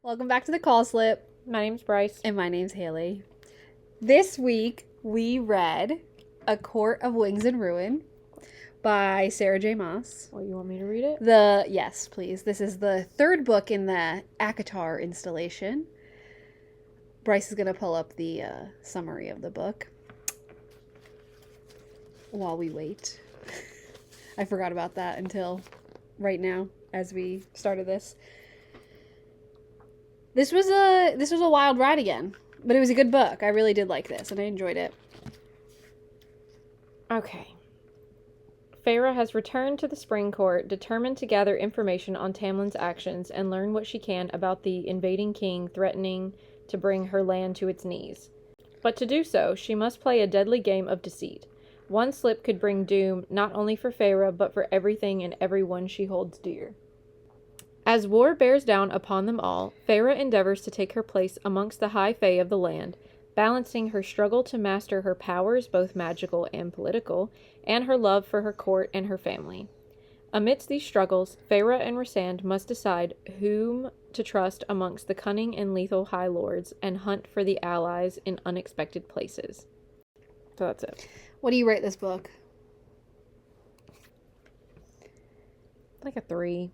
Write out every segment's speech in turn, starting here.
Welcome back to the Call Slip. My name's Bryce. And my name's Haley. This week, we read A Court of Wings and Ruin by Sarah J. Maas. Well, you want me to read it? Yes, please. This is the third book in the ACOTAR installation. Bryce is going to pull up the summary of the book while we wait. I forgot about that until right now as we started this. This was a wild ride again, but it was a good book. I really did like this, and I enjoyed it. Okay. Feyre has returned to the Spring Court, determined to gather information on Tamlin's actions and learn what she can about the invading king threatening to bring her land to its knees. But to do so, she must play a deadly game of deceit. One slip could bring doom not only for Feyre, but for everything and everyone she holds dear. As war bears down upon them all, Feyre endeavors to take her place amongst the high fae of the land, balancing her struggle to master her powers, both magical and political, and her love for her court and her family. Amidst these struggles, Feyre and Rhysand must decide whom to trust amongst the cunning and lethal High Lords and hunt for the allies in unexpected places. So that's it. What do you rate this book? Like a 3.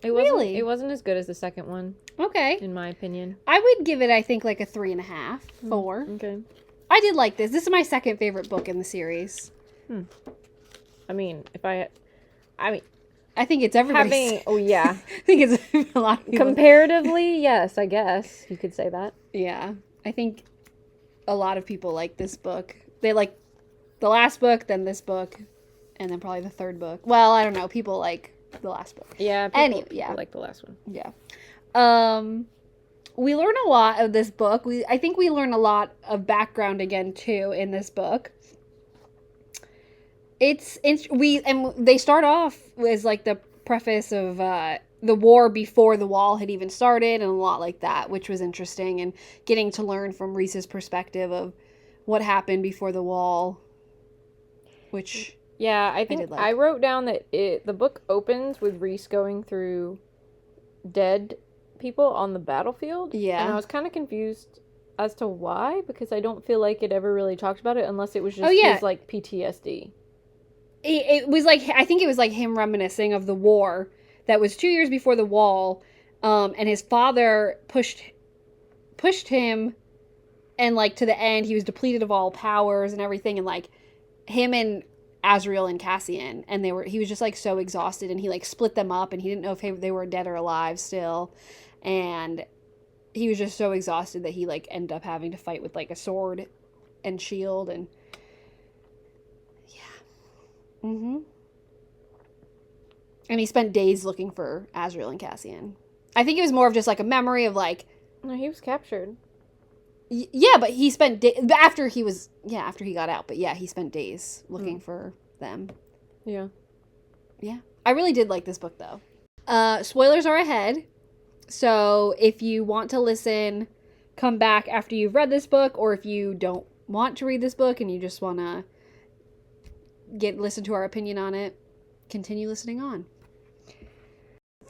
Really? It wasn't as good as the second one. Okay. In my opinion. I would give it, I think, like a 3.5, 4. Okay. I did like this. This is my second favorite book in the series. I think it's everybody's. Oh, yeah. I think it's a lot of people. Comparatively, yes, I guess you could say that. Yeah. I think a lot of people like this book. They like the last book, then this book, and then probably the third book. Well, I don't know. People like the last book. Yeah, people like the last one. Yeah. We learn a lot of this book. I think we learn a lot of background again too in this book. They start off as like the preface of the war before the wall had even started and a lot like that, which was interesting, and getting to learn from Rhys's perspective of what happened before the wall, which yeah, I think I wrote down that the book opens with Rhys going through dead people on the battlefield. Yeah. And I was kind of confused as to why, because I don't feel like it ever really talked about it unless it was just his, like, PTSD. It was like, I think it was like him reminiscing of the war that was 2 years before the wall, and his father pushed him, and, like, to the end, he was depleted of all powers and everything, and, like, him and Azriel and Cassian, and he was just like so exhausted, and he like split them up, and he didn't know if they were dead or alive still, and he was just so exhausted that he like ended up having to fight with like a sword and shield, and and he spent days looking for Azriel and Cassian. I think it was more of just like a memory of like, no, he was captured. Yeah, but he spent after he got out. But yeah, he spent days looking for them. Yeah. Yeah. I really did like this book, though. Spoilers are ahead. So if you want to listen, come back after you've read this book. Or if you don't want to read this book and you just want to listen to our opinion on it, continue listening on.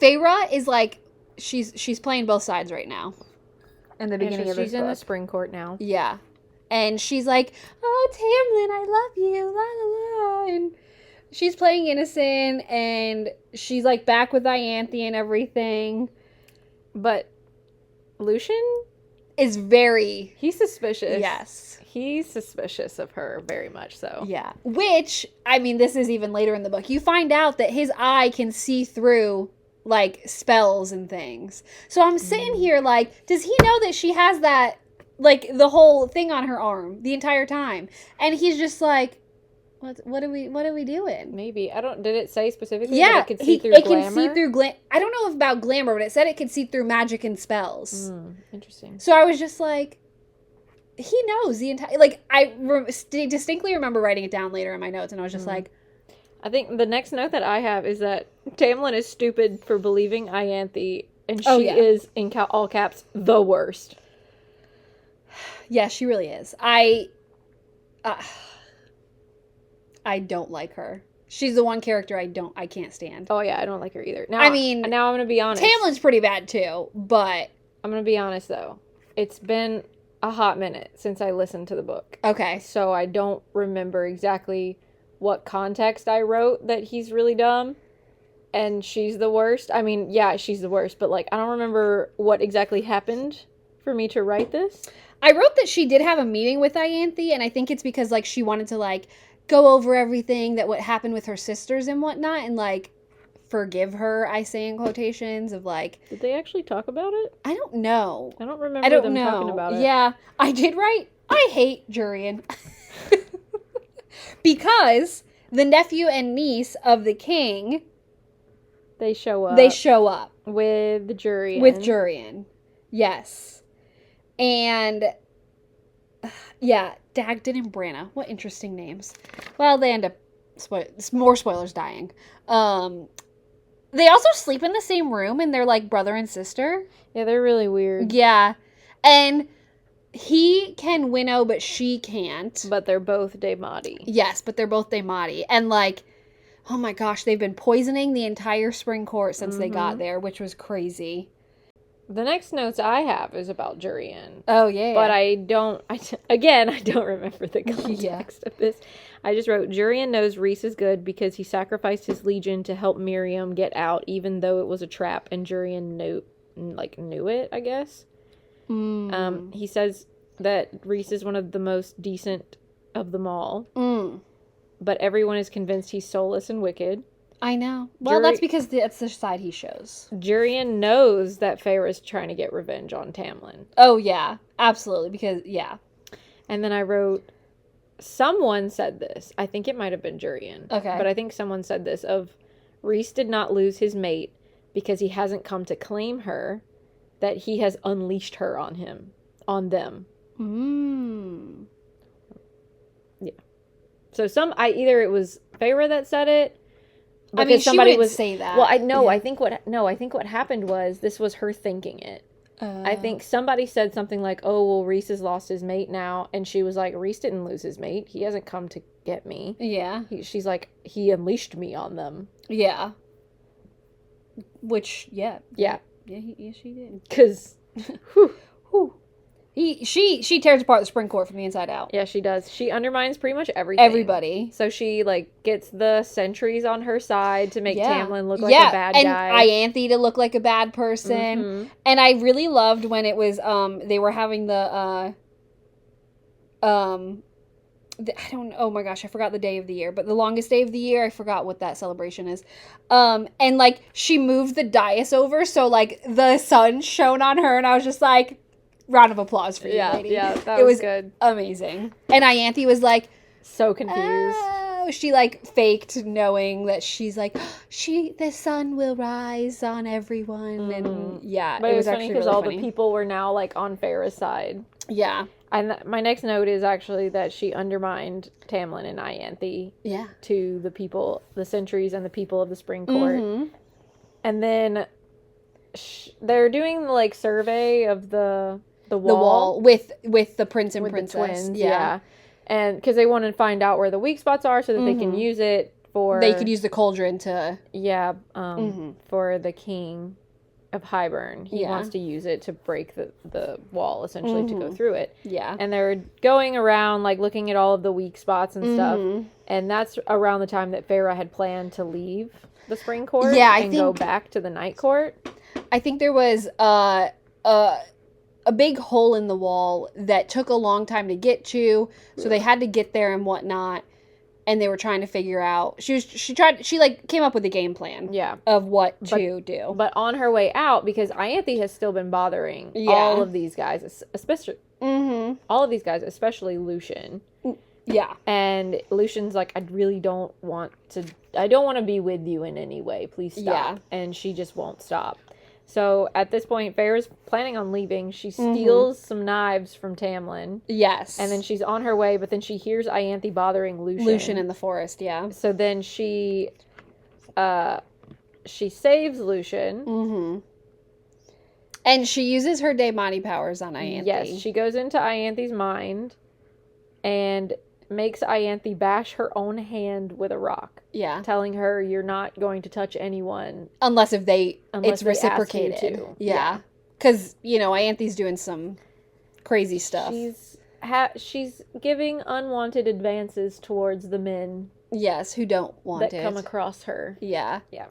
Feyre is like, she's playing both sides right now. In the beginning of this book. She's in the Spring Court now. Yeah. And she's like, oh, Tamlin, I love you, la la la. And she's playing innocent, and she's like back with Ianthe and everything. But Lucien is very... He's suspicious. Yes. He's suspicious of her, very much so. Yeah. Which, I mean, this is even later in the book. You find out that his eye can see through like spells and things. So I'm sitting here like, does he know that she has that, like, the whole thing on her arm the entire time? And he's just like, what are we doing? Maybe. Did it say specifically that it could see through glamour? It can see through I don't know about glamour, but it said it could see through magic and spells. Interesting. So I was just like, he knows the entire, like, I distinctly remember writing it down later in my notes, and I was just like, I think the next note that I have is that Tamlin is stupid for believing Ianthe, and she is, in all caps, the worst. Yeah, she really is. I don't like her. She's the one character I can't stand. Oh yeah, I don't like her either. Now, I mean, now I'm gonna be honest. Tamlin's pretty bad too, but I'm going to be honest, though. It's been a hot minute since I listened to the book. Okay. So I don't remember exactly what context I wrote that he's really dumb and she's the worst. I mean, yeah, she's the worst, but like I don't remember what exactly happened for me to write this. I wrote that she did have a meeting with Ianthe, and I think it's because like she wanted to like go over everything that what happened with her sisters and whatnot, and like forgive her. I say in quotations of like, did they actually talk about it? I don't know. I don't remember them talking about it. Yeah, I did write. I hate Jurian because the nephew and niece of the king. They show up. They show up with Jurian. With Jurian, yes. And, yeah, Dagden and Branna. What interesting names. Well, they end up, more spoilers, dying. They also sleep in the same room, and they're like brother and sister. Yeah, they're really weird. Yeah. And he can winnow, but she can't. But they're both Daemati. Yes, but they're both Daemati. And like, oh my gosh, they've been poisoning the entire spring court since they got there, which was crazy. The next notes I have is about Jurian. Oh, yeah. But I don't remember the context of this. I just wrote, Jurian knows Rhys is good because he sacrificed his legion to help Miriam get out, even though it was a trap, and Jurian knew it, I guess. He says that Rhys is one of the most decent of them all. But everyone is convinced he's soulless and wicked. I know. Well, that's because that's the side he shows. Jurian knows that Feyre's trying to get revenge on Tamlin. Oh, yeah. Absolutely. Because, yeah. And then I wrote, someone said this. I think it might have been Jurian. Okay. But I think someone said this of, Rhys did not lose his mate because he hasn't come to claim her, that he has unleashed her on them. Yeah. So either it was Feyre that said it, I mean, somebody would say that. Well, I think what happened was this was her thinking it. I think somebody said something like, "Oh, well, Rhys has lost his mate now," and she was like, "Rhys didn't lose his mate. He hasn't come to get me." Yeah. She's like, "He unleashed me on them." Yeah. Which, yeah. Yeah. Yeah, she did. Because, She tears apart the spring court from the inside out. Yeah, she does. She undermines pretty much everything. Everybody. So she, like, gets the sentries on her side to make Tamlin look like a bad guy. And Ianthe to look like a bad person. And I really loved when it was, they were having I don't know, oh my gosh, I forgot the day of the year, but the longest day of the year, I forgot what that celebration is. And, like, she moved the dais over, so, like, the sun shone on her, and I was just like, round of applause for you, lady. Yeah, that was good. Amazing. And Ianthe was like, so confused. Oh, she like faked knowing that she's like, the sun will rise on everyone. And yeah, but it was funny because all the people were now like on Feyre's side. Yeah. And my next note is actually that she undermined Tamlin and Ianthe. Yeah. To the people, the sentries and the people of the Spring Court. And then they're doing the like survey of the wall with the prince and with princess. The twins, yeah. And because they want to find out where the weak spots are so that they can use it for... They could use the cauldron to... Yeah, for the king of Highburn. He wants to use it to break the wall, essentially, to go through it. Yeah. And they're going around, like, looking at all of the weak spots and stuff. And that's around the time that Feyre had planned to leave the Spring Court and go back to the Night Court. I think there was a big hole in the wall that took a long time to get to, so they had to get there and whatnot, and they were trying to figure out. She came up with a game plan. Yeah. Of what to do. But on her way out, because Ianthe has still been bothering all of these guys, especially all of these guys, especially Lucien. Yeah. And Lucian's like, I don't want to be with you in any way. Please stop. Yeah. And she just won't stop. So, at this point, Feyre's planning on leaving. She steals some knives from Tamlin. Yes. And then she's on her way, but then she hears Ianthe bothering Lucien. Lucien in the forest, yeah. So then she saves Lucien. And she uses her Daemati powers on Ianthe. Yes, she goes into Ianthe's mind and makes Ianthe bash her own hand with a rock. Yeah. Telling her you're not going to touch anyone. Unless it's they reciprocated. ask you to. Yeah. Because, Ianthe's doing some crazy stuff. She's giving unwanted advances towards the men. Yes, who don't want that come across her. Yeah. Yeah.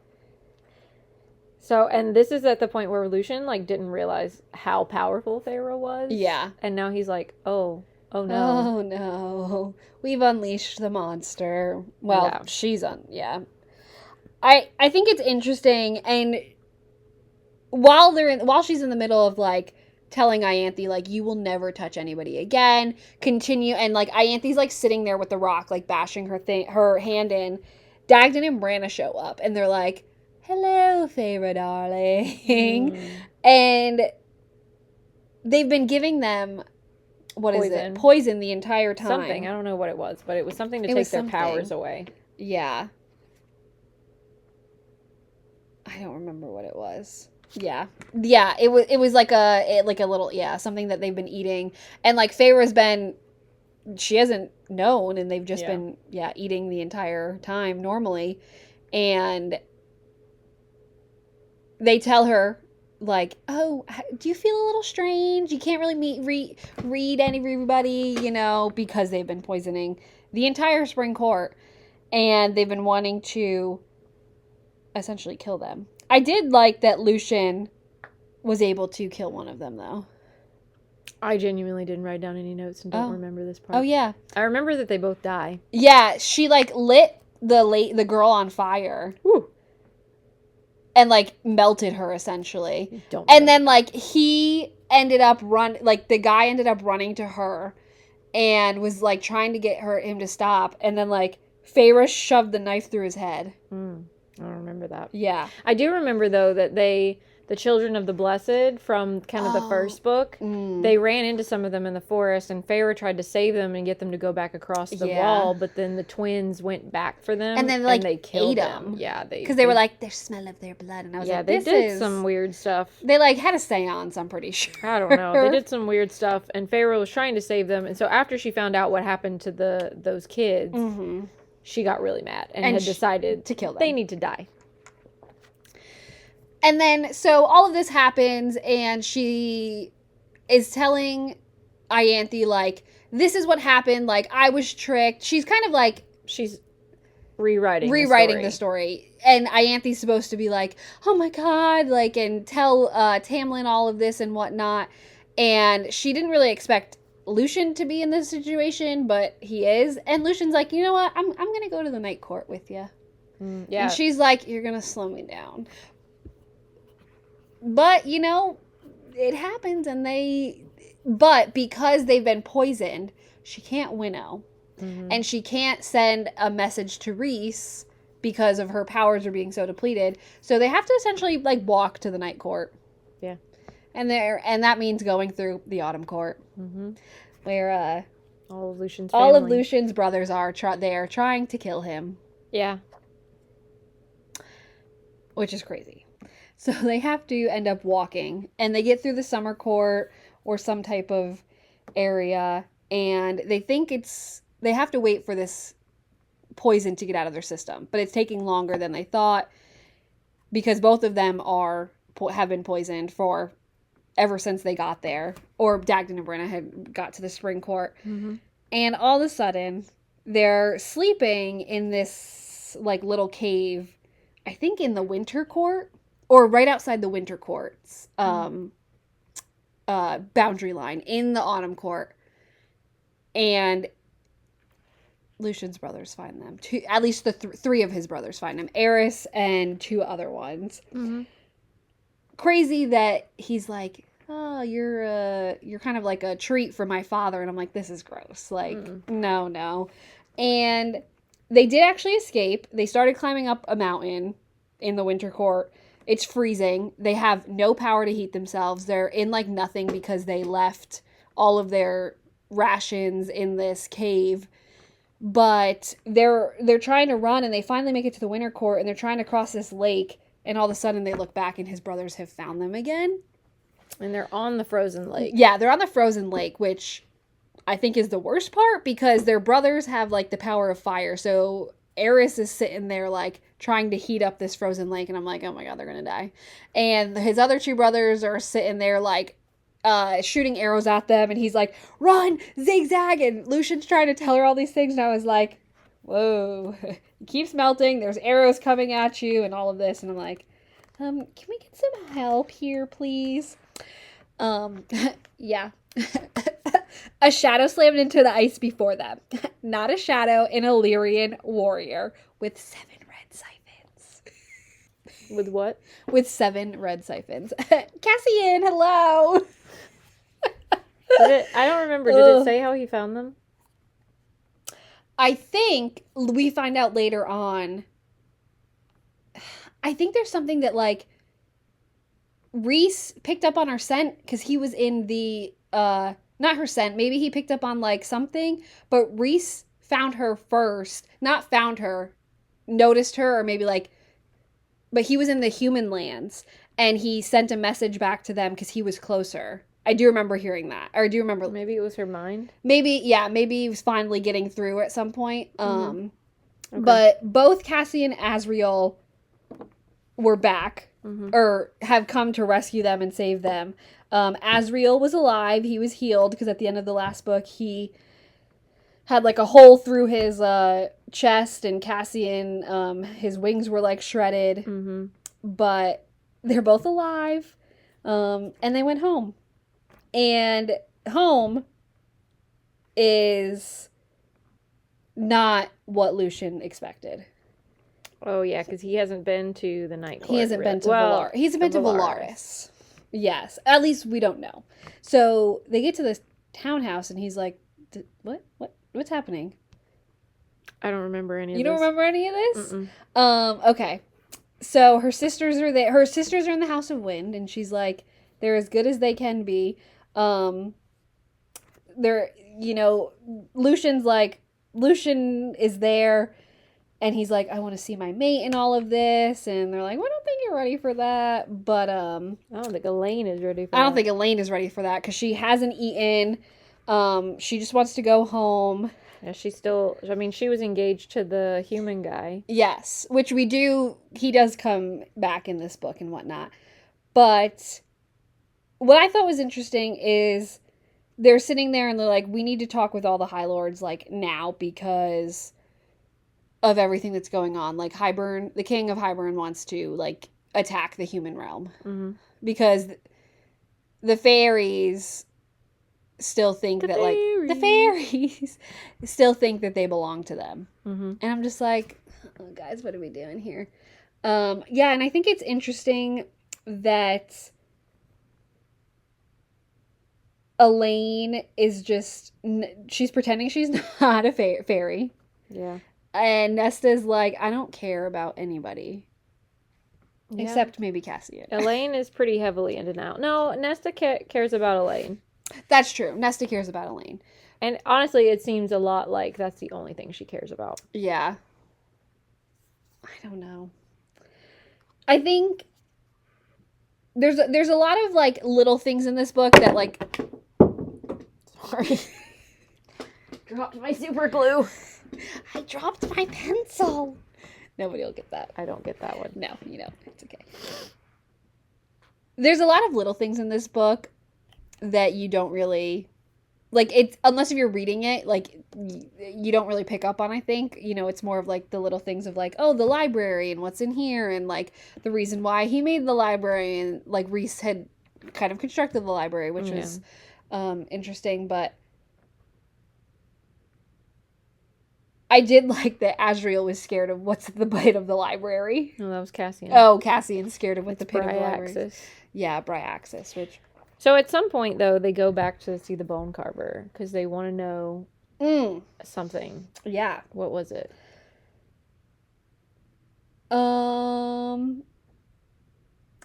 So, and this is at the point where Lucian, didn't realize how powerful Pharaoh was. Yeah. And now he's like, oh no. Oh, no. We've unleashed the monster. Well, Yeah. she's I think it's interesting, and while she's in the middle of, telling Ianthe, you will never touch anybody again, continue, and, Ianthe's, sitting there with the rock, bashing her hand in, Dagden and Branna show up, and they're like, hello, Feyre, darling. And they've been giving them, poison the entire time. Something, I don't know what it was, but it was something to take their powers away. Yeah. I don't remember what it was. Yeah. It was like a little, something that they've been eating, and Feyre's she hasn't known, and they've just been eating the entire time normally, and they tell her, oh, do you feel a little strange? You can't really read everybody, because they've been poisoning the entire spring court, and they've been wanting to essentially kill them. I did like that Lucian was able to kill one of them, though. I genuinely didn't write down any notes and don't remember this part. Oh, yeah. I remember that they both die. Yeah, she, lit the girl on fire. Woo. And, melted her, essentially. And then, he ended up the guy ended up running to her and was, trying to get him to stop. And then, Feyre shoved the knife through his head. I don't remember that. Yeah. I do remember, though, that the Children of the Blessed from kind of the first book, they ran into some of them in the forest, and Feyre tried to save them and get them to go back across the wall, but then the twins went back for them, and then they killed them. Yeah, because they were the smell of their blood, and I was they did some weird stuff. They had a seance, I'm pretty sure. I don't know. They did some weird stuff, and Feyre was trying to save them, and so after she found out what happened to those kids, she got really mad and had decided to kill them. They need to die. And then, so all of this happens, and she is telling Ianthe, this is what happened, I was tricked. She's kind of she's rewriting the story. And Ianthe's supposed to be oh my god, and tell Tamlin all of this and whatnot. And she didn't really expect Lucian to be in this situation, but he is. And Lucian's you know what, I'm going to go to the night court with you. Yeah. And she's you're going to slow me down. But, it happens, but because they've been poisoned, she can't winnow. And she can't send a message to Rhys because of her powers are being so depleted. So they have to essentially, walk to the night court. Yeah. And that means going through the autumn court. Where, all of Lucian's brothers are there trying to kill him. Yeah. Which is crazy. So they have to end up walking, and they get through the summer court or some type of area, and they think they have to wait for this poison to get out of their system, but it's taking longer than they thought because both of them have been poisoned for ever since they got there, or Dagden and Branna had got to the spring court. And all of a sudden they're sleeping in this little cave, I think in the winter court. Or right outside the winter court's boundary line in the autumn court. And Lucian's brothers find them. At least the three of his brothers find them. Eris and two other ones. Crazy that he's oh, you're kind of like a treat for my father. And I'm this is gross. No. And they did actually escape. They started climbing up a mountain in the winter court. It's freezing. They have no power to heat themselves. They're in nothing because they left all of their rations in this cave. But they're trying to run, and they finally make it to the winter court, and they're trying to cross this lake, and all of a sudden they look back and his brothers have found them again. And they're on the frozen lake. Yeah, they're on the frozen lake, which I think is the worst part because their brothers have the power of fire. So Eris is sitting there like trying to heat up this frozen lake, and I'm like, oh my god, they're gonna die. And his other two brothers are sitting there like shooting arrows at them, and he's like, run, zigzag, and Lucian's trying to tell her all these things, and I was like, whoa, it keeps melting, there's arrows coming at you, and all of this, and I'm like, can we get some help here, please? Yeah. A shadow slammed into the ice before them. Not a shadow, an Illyrian warrior with 7 red siphons. With what? With 7 red siphons. Cassian, hello! I don't remember. Did it say how he found them? I think we find out later on. I think there's something that, like, Reese picked up on her scent because he was in the, not her scent, maybe he picked up on, like, something, but Reese found her first. Not found her, noticed her, or maybe, like, but he was in the human lands, and he sent a message back to them because he was closer. I do remember hearing that. Or I do remember. Maybe it was her mind? Maybe he was finally getting through at some point. Okay. But both Cassie and Asriel were back, or have come to rescue them and save them. Asriel was alive. He was healed because at the end of the last book, he had like a hole through his chest, and Cassian, his wings were like shredded. Mm-hmm. But they're both alive, and they went home. And home is not what Lucian expected. Oh, yeah, because he hasn't been to the Night Court. He hasn't been to Valaris. He's been to Valaris. Yes. At least we don't know. So they get to this townhouse, and he's like, what? What's happening? I don't remember any of this. You don't remember any of this? Mm-mm. Okay. So her sisters are there. Her sisters are in the House of Wind, and she's like, they're as good as they can be. They're, Lucian is there, and he's like, I want to see my mate in all of this, and they're like, well, I don't think you're ready for that, but, I don't think Elaine is ready for that. I don't think Elaine is ready for that, because she hasn't eaten, she just wants to go home. Yeah, she was engaged to the human guy. Yes, which he does come back in this book and whatnot, but what I thought was interesting is they're sitting there and they're like, we need to talk with all the High Lords, like, now because of everything that's going on. Like, Hybern, the king of Hybern wants to, like, attack the human realm. Mm-hmm. Because the fairies still think the fairies still think that they belong to them. Mm-hmm. And I'm just like, oh, guys, what are we doing here? Yeah, and I think it's interesting that Elaine is just, she's pretending she's not a fairy. Yeah. And Nesta's like, I don't care about anybody. Yeah. Except maybe Cassian. Elaine is pretty heavily in and out. No, Nesta cares about Elaine. That's true. Nesta cares about Elaine. And honestly, it seems a lot like that's the only thing she cares about. Yeah. I don't know. I think there's a lot of, like, little things in this book that, like... Sorry. Dropped my super glue. I dropped my pencil. Nobody will get that. I don't get that one. No, it's okay. There's a lot of little things in this book that you don't really... Like, it's... Unless if you're reading it, like, you don't really pick up on, I think. It's more of, like, the little things of, like, oh, the library and what's in here and, like, the reason why he made the library and, like, Reese had kind of constructed the library, which was interesting, but I did like that Asriel was scared of what's at the pit of the library. No, that was Cassian. Oh, Cassian's scared of what's the pit of the library. Yeah, Bryaxis, which... So at some point, though, they go back to see the bone carver because they want to know something. Yeah. What was it? Oh,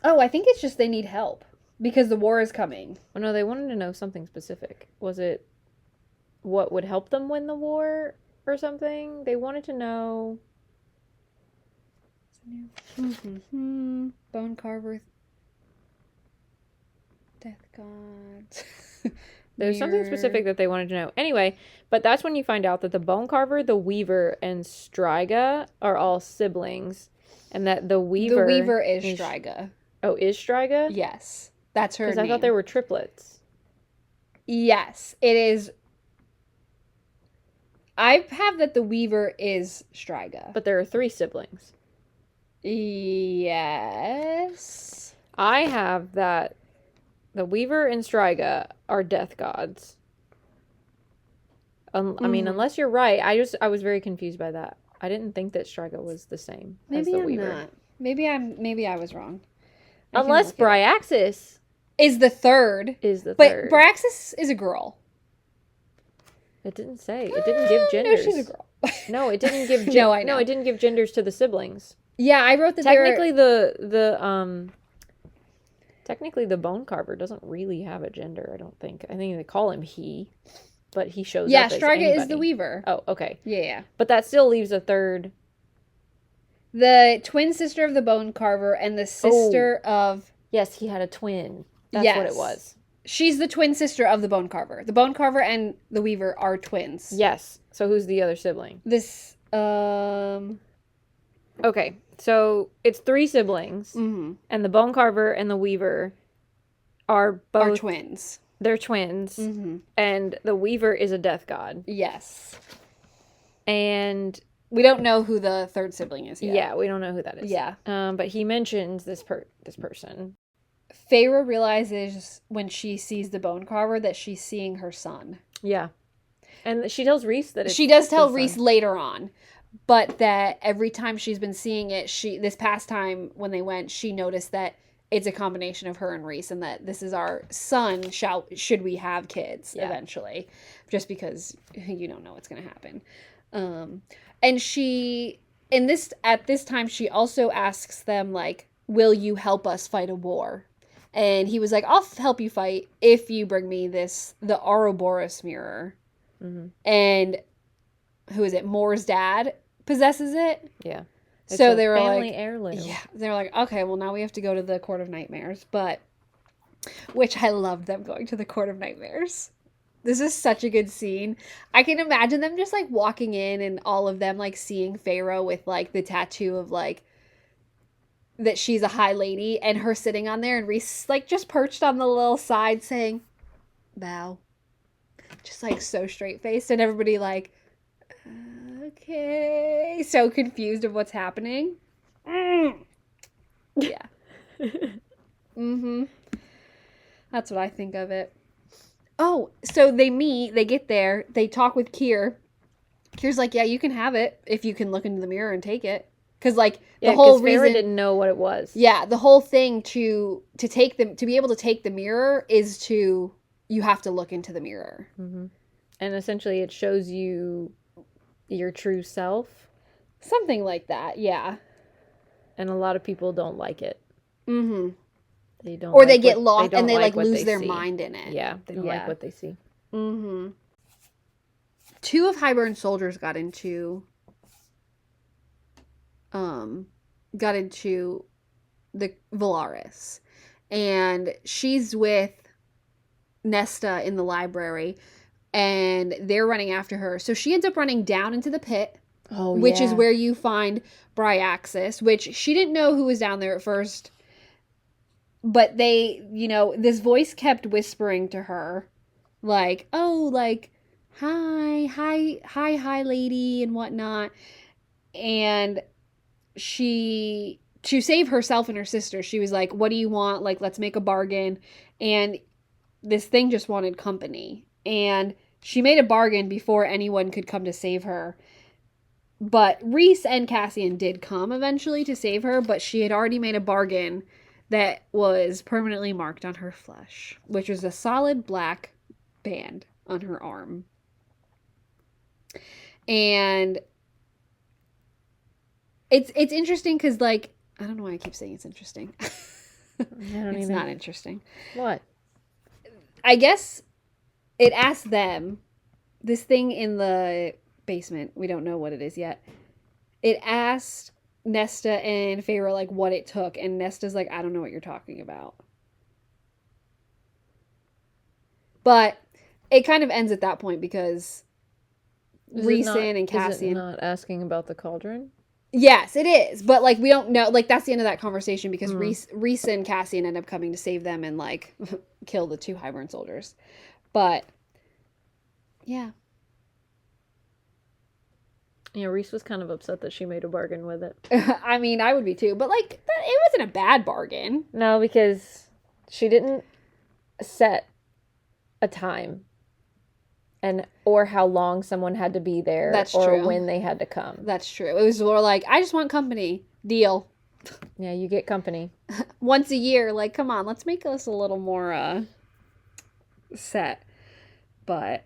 I think it's just they need help because the war is coming. Oh, no, they wanted to know something specific. Was it what would help them win the war or something? They wanted to know... Bone carver... Death gods. There's something specific that they wanted to know. Anyway, but that's when you find out that the Bone Carver, the Weaver, and Striga are all siblings, and that the Weaver... The Weaver is Striga. Oh, is Striga? Yes. That's her name. Because I thought they were triplets. Yes, it is. I have that the Weaver is Striga. But there are 3 siblings. Yes. I have that the Weaver and Striga are death gods. I mean, unless you're right. I was very confused by that. I didn't think that Striga was the same as the Weaver. Not. Maybe I was wrong. Unless Bryaxis is the third. But Bryaxis is a girl. It didn't say. It didn't give genders. No, she's a girl. No, it didn't give No, I know. No, it didn't give genders to the siblings. Yeah, I wrote that technically technically the Bone Carver doesn't really have a gender, I don't think. I think they call him he, but he shows up as anybody. Yeah, Striga is the Weaver. Oh, okay. Yeah. But that still leaves a third. The twin sister of the Bone Carver and the sister of... Yes, he had a twin. That's what it was. She's the twin sister of the Bone Carver. The Bone Carver and the Weaver are twins. Yes. So who's the other sibling? Okay, so it's 3 siblings, and the Bone Carver and the Weaver are both... twins. They're twins, and the Weaver is a death god. Yes. And... we don't know who the third sibling is yet. Yeah, we don't know who that is. Yeah. But he mentions this person. Feyre realizes when she sees the Bone Carver that she's seeing her son. Yeah. And she tells Rhys that she does tell Rhys later on, but that every time she's been seeing it, this past time when they went, she noticed that it's a combination of her and Rhys, and that this is our son. Should we have kids eventually? Just because you don't know what's going to happen. And at this time, she also asks them, like, will you help us fight a war? And he was like, I'll help you fight if you bring me the Ouroboros mirror. And who is it? Mor's dad possesses it. Yeah. So they were family heirloom. Yeah. They were like, okay, well now we have to go to the Court of Nightmares. Which I loved them going to the Court of Nightmares. This is such a good scene. I can imagine them just, like, walking in and all of them, like, seeing Feyre with, like, the tattoo of, like, that she's a high lady, and her sitting on there, and Rhys, like, just perched on the little side saying, bow. Just, like, so straight-faced, and everybody, like, okay. So confused of what's happening. Yeah. That's what I think of it. Oh, so they meet, they get there, they talk with Kier. Kier's like, yeah, you can have it if you can look into the mirror and take it. Because, like, the whole reason... Feyre didn't know what it was. Yeah, the whole thing to be able to take the mirror is you have to look into the mirror. And essentially it shows you your true self. Something like that, yeah. And a lot of people don't like it. They don't, or they get lost and they like lose their mind in it. Yeah, they don't like what they see. 2 of Hybern's soldiers got into the Valaris, and she's with Nesta in the library, and they're running after her. So she ends up running down into the pit, which is where you find Bryaxis, which she didn't know who was down there at first. But they, this voice kept whispering to her, like, oh, like, hi, lady, and whatnot. And to save herself and her sister, she was like, what do you want? Like, let's make a bargain. And this thing just wanted company. And she made a bargain before anyone could come to save her. But Rhys and Cassian did come eventually to save her, but she had already made a bargain that was permanently marked on her flesh, which was a solid black band on her arm. And it's interesting because, like, I don't know why I keep saying it's interesting. It's not interesting. What? I guess it asked them, this thing in the basement, we don't know what it is yet. It asked Nesta and Feyre, like, what it took, and Nesta's like, I don't know what you're talking about. But it kind of ends at that point because Rhysand and Is it Cassian. not asking about the cauldron? Yes, it is. But like we don't know. Like that's the end of that conversation because Rhys and Cassian end up coming to save them and like kill the 2 Hybern soldiers. But yeah. Yeah, Rhys was kind of upset that she made a bargain with it. I mean, I would be too. But like it wasn't a bad bargain. No, because she didn't set a time or how long someone had to be there. That's or true. when they had to come. That's true. It was more like, I just want company. Deal. Yeah, you get company. Once a year. Like, come on, let's make us a little more set. But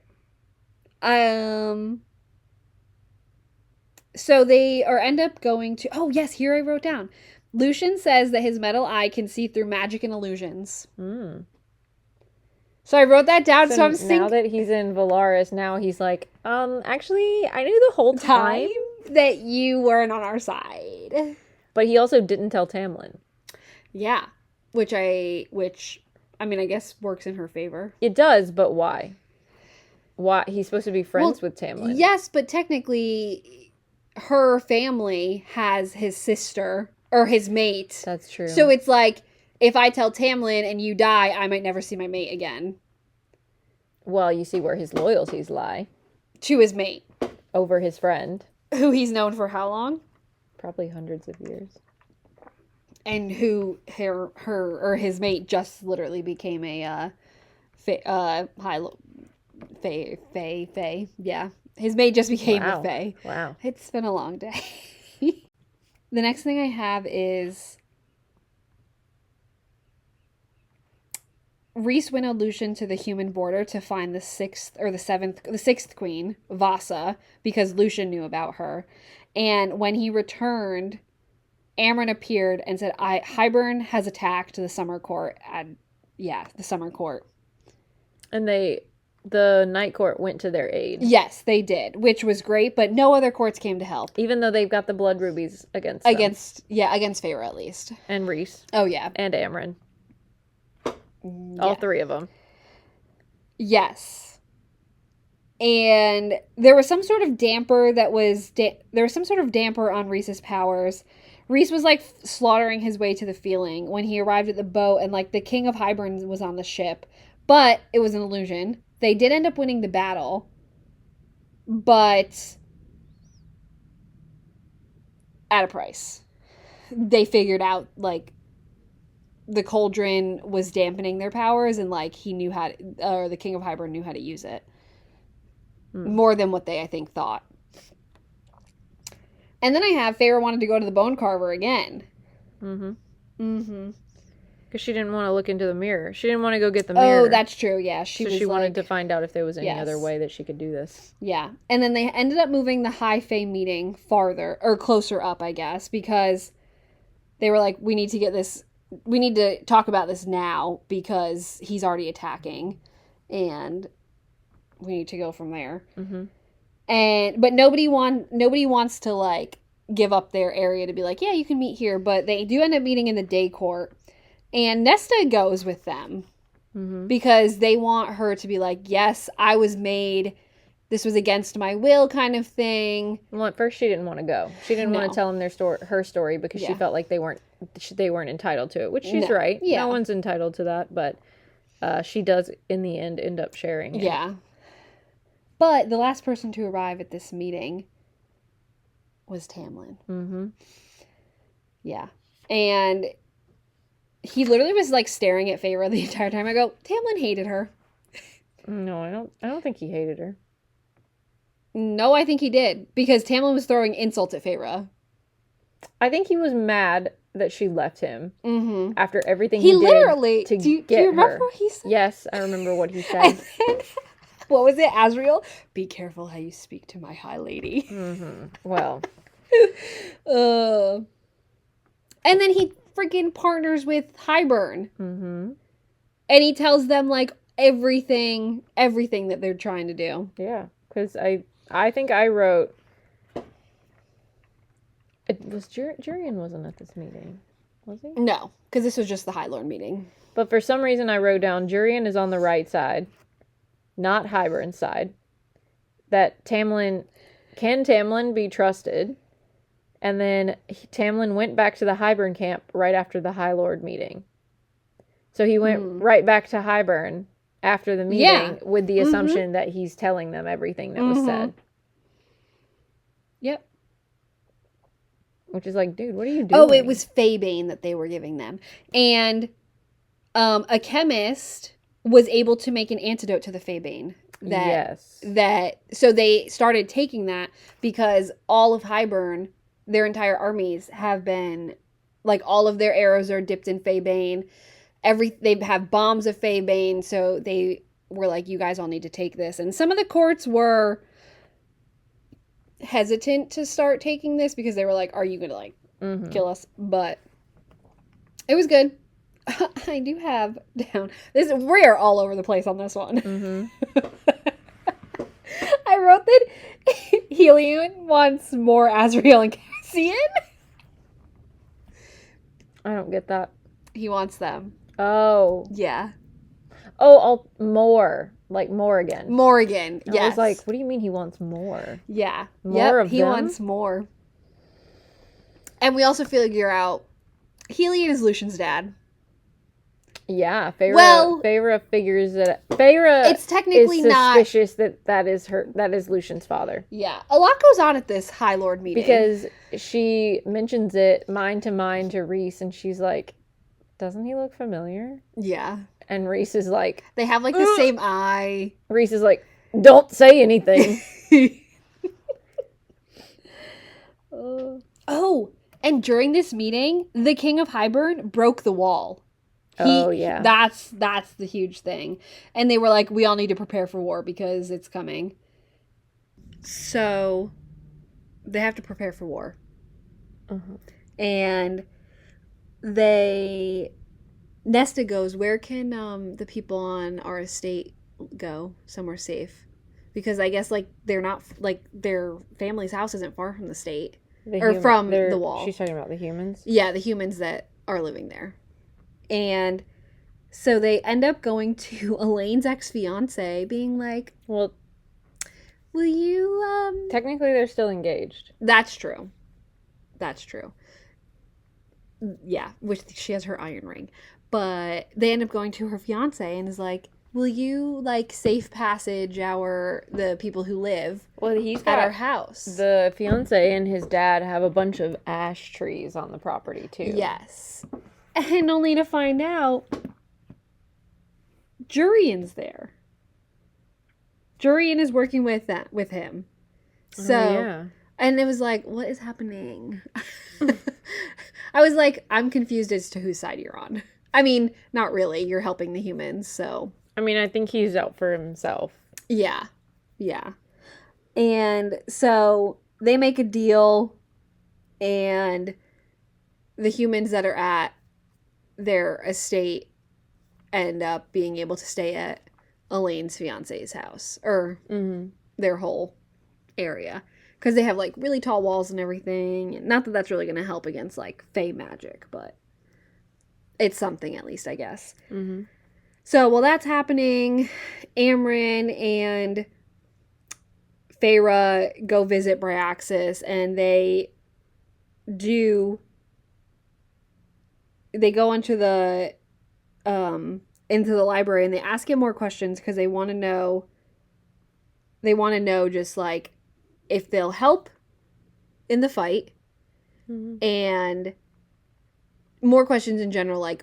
so they end up going to, oh yes, here I wrote down. Lucian says that his metal eye can see through magic and illusions. So I wrote that down. So I'm thinking, now that he's in Valaris, now he's like, actually, I knew the whole time that you weren't on our side. But he also didn't tell Tamlin. Yeah, which I mean, I guess works in her favor. It does, but why? Why he's supposed to be friends with Tamlin? Yes, but technically, her family has his sister or his mate. That's true. So it's like, if I tell Tamlin and you die, I might never see my mate again. Well, you see where his loyalties lie. To his mate. Over his friend. Who he's known for how long? Probably hundreds of years. And who his mate just literally became a fae. Yeah. His mate just became a fae. Wow. It's been a long day. The next thing I have is Rhys winnowed Lucian to the human border to find the sixth queen, Vasa, because Lucian knew about her. And when he returned, Amren appeared and said, Hybern has attacked the summer court. The summer court. And the Night Court went to their aid. Yes, they did, which was great, but no other courts came to help. Even though they've got the blood rubies against them. Against Feyre at least. And Rhys. Oh, yeah. And Amren. All 3 of them. Yes. And there was some sort of damper on Rhys's powers. Rhys was like slaughtering his way to the feeling when he arrived at the boat, and like the King of Hybern was on the ship. But it was an illusion. They did end up winning the battle. But at a price. They figured out like the cauldron was dampening their powers, and like the King of Hybern knew how to use it more than what they, I think, thought. And then I have Feyre wanted to go to the bone carver again. Because she didn't want to look into the mirror. She didn't want to go get the mirror. Oh, that's true. Yeah, she wanted to find out if there was any other way that she could do this. Yeah, and then they ended up moving the High Fae meeting farther or closer up, I guess, because they were like, we need to talk about this now because he's already attacking, and we need to go from there. But nobody wants to like give up their area to be like, yeah, you can meet here. But they do end up meeting in the day court, and Nesta goes with them because they want her to be like, yes, I was made. This was against my will, kind of thing. Well, at first she didn't want to go. She didn't want to tell them her story because she felt like they weren't entitled to it, which she's right. Yeah. No one's entitled to that, but she does in the end up sharing it. Yeah. But the last person to arrive at this meeting was Tamlin. Yeah. And he literally was like staring at Feyre the entire time. I go, Tamlin hated her. No, I don't think he hated her. No, I think he did. Because Tamlin was throwing insults at Feyre. I think he was mad that she left him after everything he literally did to get her. Do you remember what he said? Yes, I remember what he said. What was it, Asriel? Be careful how you speak to my high lady. Well. And then he freaking partners with Hybern. And he tells them, like, everything that they're trying to do. Yeah, because I think I wrote... Jurian wasn't at this meeting, was he? No, because this was just the High Lord meeting. But for some reason I wrote down Jurian is on the right side. not Hybern's side. That can Tamlin be trusted? And then Tamlin went back to the Hybern camp right after the High Lord meeting. So he went right back to Hybern after the meeting with the assumption that he's telling them everything that was said. Yep. Which is like, dude, what are you doing? Oh, it was Faebane that they were giving them. And a chemist was able to make an antidote to the Faebane. So they started taking that because all of Hybern, their entire armies have been, like, all of their arrows are dipped in Faebane. They have bombs of Faebane, so they were like, you guys all need to take this. And some of the courts were hesitant to start taking this because they were like, are you gonna, like, kill us? But it was good. I do have down this. We are all over the place on this one. I wrote that Helion wants more Azrael and Cassian. I don't get that. He wants them. Oh. Yeah. Oh, more. Like Morrigan. Morrigan, yes. I was like, what do you mean he wants more? Yeah. More of he them? wants more. And we also figure out Helion is Lucian's dad. Yeah, Feyre figures that Feyre it's technically is suspicious that is Lucian's father. Yeah. A lot goes on at this High Lord meeting. Because she mentions it mind to mind to Rhys, and she's like, doesn't he look familiar? Yeah. And Rhys is like... They have, like, the same eye. Rhys is like, don't say anything. Oh, and during this meeting, the King of Hybern broke the wall. Yeah. That's the huge thing. And they were like, we all need to prepare for war because it's coming. So, they have to prepare for war. And Nesta goes, where can the people on our estate go? Somewhere safe. Because I guess, like, they're not, like, their family's house isn't far from the state. From the wall. She's talking about the humans? Yeah, the humans that are living there. And so they end up going to Elaine's ex-fiance, being like, well, will you, technically they're still engaged. That's true. Yeah, which she has her iron ring. But they end up going to her fiance and is like, will you, like, safe passage the people who live at our house? The fiance and his dad have a bunch of ash trees on the property, too. Yes. And only to find out Jurian's there. Jurian is working with him. So, and it was like, what is happening? I was like, I'm confused as to whose side you're on. I mean, not really. You're helping the humans, so. I mean, I think he's out for himself. Yeah. And so they make a deal, and the humans that are at their estate end up being able to stay at Elaine's fiance's house, or their whole area, because they have, like, really tall walls and everything. Not that that's really going to help against, like, Fey magic, but it's something at least, I guess. So while that's happening, Amren and Feyre go visit Bryaxis, and they go into the library, and they ask him more questions because they want to know just, like, if they'll help in the fight, and more questions in general, like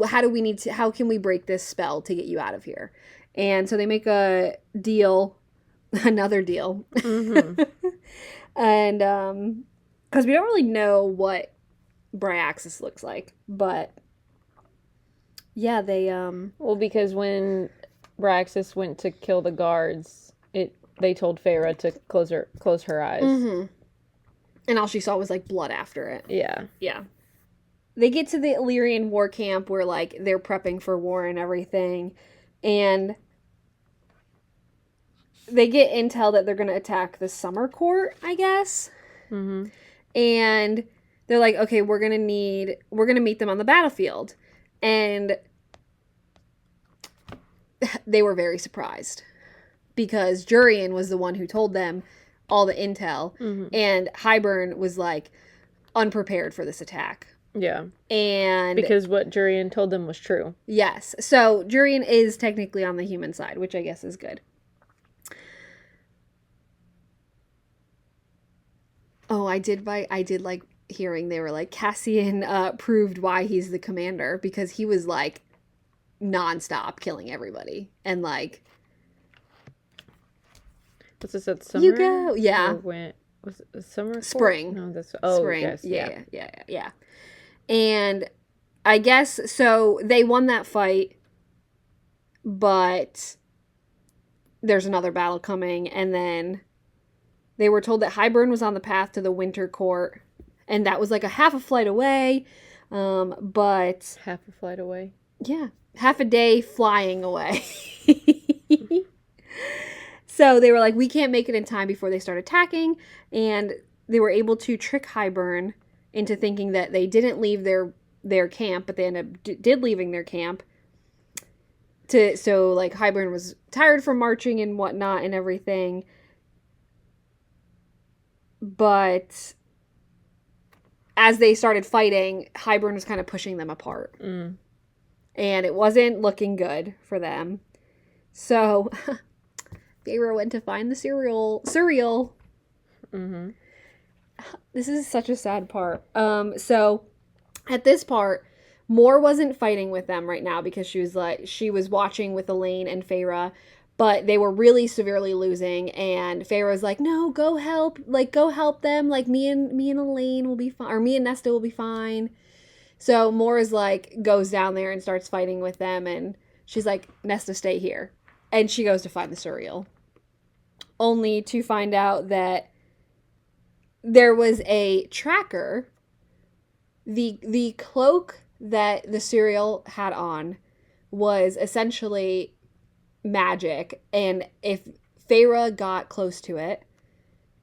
how can we break this spell to get you out of here? And so they make a deal, another deal. And because we don't really know what Bryaxis looks like, but yeah, they well, because when Bryaxis went to kill the guards, they told Feyre to close her eyes. And all she saw was, like, blood after it. Yeah. They get to the Illyrian war camp where, like, they're prepping for war and everything, and they get intel that they're going to attack the summer court, I guess. And they're like, okay, we're going to meet them on the battlefield. And they were very surprised. because Jurian was the one who told them all the intel, and Hybern was like unprepared for this attack. Yeah. And Because what Jurian told them was true. yes, so Jurian is technically on the human side, which I guess is good. Oh, I did like hearing they were like Cassian proved why he's the commander, because he was like nonstop killing everybody and like Was this at summer? you go, yeah. Or when was it summer? Spring. No, that's Spring. Yes, Yeah. And I guess so. They won that fight, but there's another battle coming, and then they were told that Hybern was on the path to the Winter Court, and that was like a half a flight away. But half a flight away. Yeah, half a day flying away. So they were like, we can't make it in time before they start attacking, and they were able to trick Hybern into thinking that they didn't leave their camp, but they ended up did leaving their camp. So like Hybern was tired from marching and whatnot and everything, but as they started fighting, Hybern was kind of pushing them apart, and it wasn't looking good for them. So Feyre went to find the cereal. Mm-hmm. This is such a sad part. So at this part, Mor wasn't fighting with them right now because she was watching with Elaine and Feyre, but they were really severely losing, and Feyre was like, "No, go help them. Like me and Elaine will be fine, or me and Nesta will be fine." So Mor is like goes down there and starts fighting with them, and she's like, "Nesta, stay here," and she goes to find the cereal, only to find out that there was a tracker. The cloak that the cereal had on was essentially magic, and if Feyre got close to it,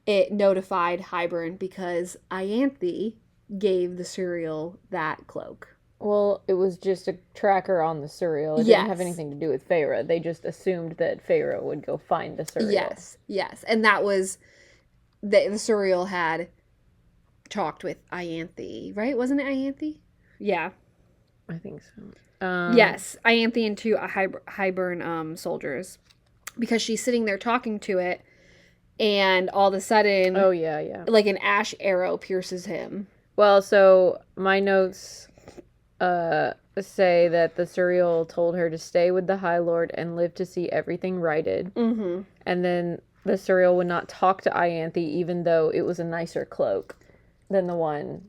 it notified Hybern because Ianthe gave the cereal that cloak. Well, it was just a tracker on the cereal. It didn't have anything to do with Feyre. They just assumed that Feyre would go find the cereal. Yes. And that was... The cereal had talked with Ianthe, right? Wasn't it Ianthe? Yeah. I think so. Yes, Ianthe and two Hybern soldiers. Because she's sitting there talking to it, and all of a sudden... Oh, yeah. Like an ash arrow pierces him. Well, so my notes say that the cereal told her to stay with the High Lord and live to see everything righted. Mm-hmm. And then the cereal would not talk to Ianthe, even though it was a nicer cloak than the one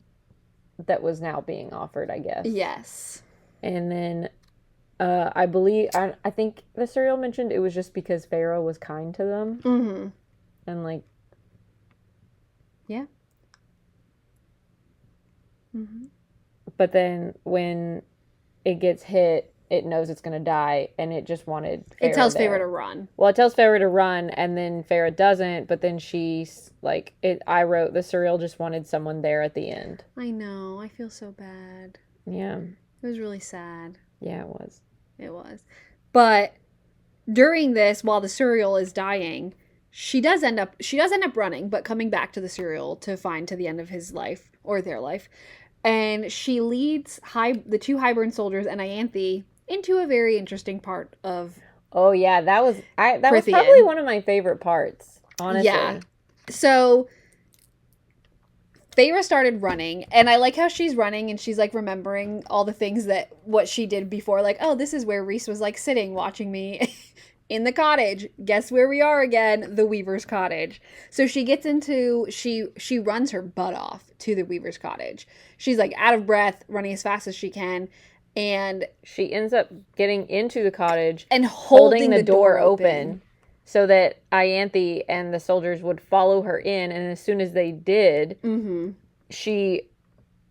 that was now being offered, I guess. Yes. And then I think the cereal mentioned it was just because Feyre was kind to them. Mm-hmm. And like... Yeah. Mm-hmm. But then when it gets hit, it knows it's going to die, and it just wanted Feyre It tells there. Feyre to run. Well, it tells Feyre to run, and then Feyre doesn't, but then she's, like, I wrote, the cereal just wanted someone there at the end. I know. I feel so bad. Yeah. It was really sad. Yeah, it was. It was. But during this, while the cereal is dying, she does end up running, but coming back to the cereal to find to the end of his life, or their life. And she leads the two Hybern soldiers and Ianthe into a very interesting part of... Oh, yeah, that was probably one of my favorite parts, honestly. Yeah. So Feyre started running, and I like how she's running and she's like remembering all the things what she did before, like, oh, this is where Rhys was like sitting watching me in the cottage. Guess where we are again? The Weaver's cottage. So she runs her butt off to the Weaver's cottage. She's like out of breath, running as fast as she can, and she ends up getting into the cottage and holding the door open so that Ianthe and the soldiers would follow her in, and as soon as they did, she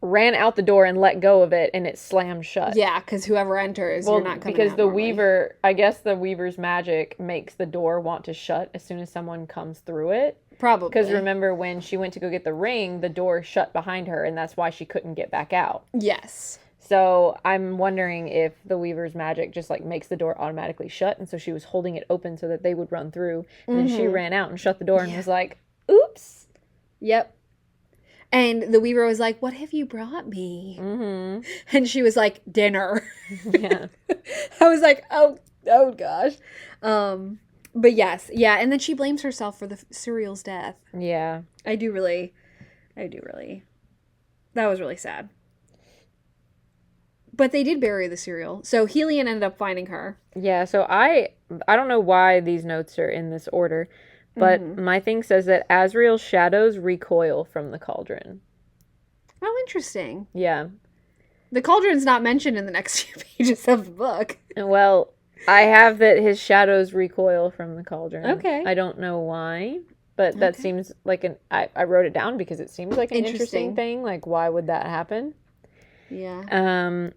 ran out the door and let go of it, and it slammed shut. Yeah, because whoever enters, you're not coming because out the normally. Weaver, I guess the Weaver's magic makes the door want to shut as soon as someone comes through it. Probably. Because remember, when she went to go get the ring, the door shut behind her, and that's why she couldn't get back out. Yes. So I'm wondering if the Weaver's magic just like makes the door automatically shut, and so she was holding it open so that they would run through, and then she ran out and shut the door and was like, "Oops." Yep. And the Weaver was like, "What have you brought me?" Mm-hmm. And she was like, "Dinner." Yeah. I was like, oh gosh. But yes, yeah. And then she blames herself for the cereal's death. Yeah. I do really. That was really sad. But they did bury the cereal. So Helion ended up finding her. Yeah, so I don't know why these notes are in this order, but my thing says that Asriel's shadows recoil from the cauldron. Oh, interesting. Yeah. The cauldron's not mentioned in the next few pages of the book. Well, I have that his shadows recoil from the cauldron. Okay. I don't know why, but that seems like I wrote it down because it seems like an interesting thing. Like, why would that happen? Yeah.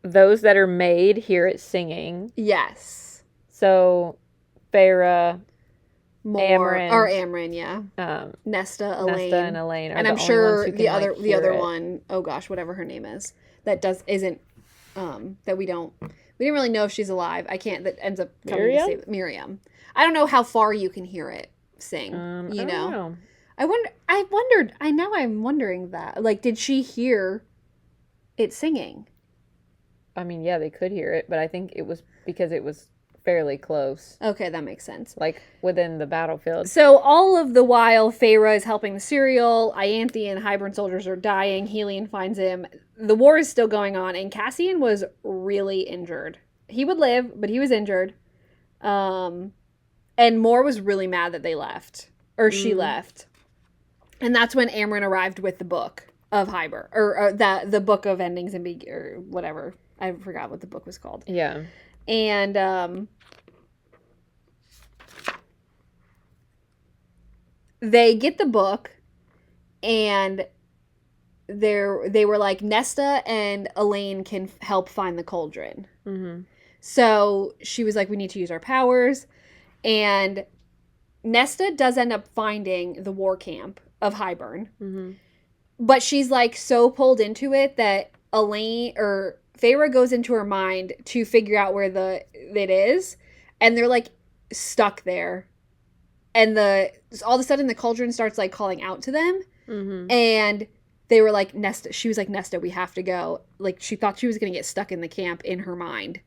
Those that are made hear it singing. Yes. So, Farah, Amren, yeah. Nesta, Elaine. And Elaine are and the I'm only sure ones who the can, other one, oh gosh, whatever her name is, that isn't that we didn't really know if she's alive. I can't that ends up coming to save Miriam. I don't know how far you can hear it sing. You know. I'm wondering that. Like, did she hear it singing? I mean, yeah, they could hear it, but I think it was because it was fairly close. Okay, that makes sense. Like, within the battlefield. So, all of the while, Feyre is helping the Cereal, Ianthe and Hybern soldiers are dying, Helion finds him. The war is still going on, and Cassian was really injured. He would live, but he was injured. And Mor was really mad that they left. Or she left. And that's when Amren arrived with the book of Hybern. Or the book of endings and or whatever. I forgot what the book was called. Yeah. And they get the book, and they were like, Nesta and Elaine can help find the cauldron. Mm-hmm. So she was like, we need to use our powers. And Nesta does end up finding the war camp of Hybern. Mm-hmm. But she's like so pulled into it that Elaine or Feyre goes into her mind to figure out where it is, and they're like stuck there. And all of a sudden the cauldron starts like calling out to them, and they were like, Nesta. She was like, Nesta, we have to go. Like, she thought she was gonna get stuck in the camp in her mind.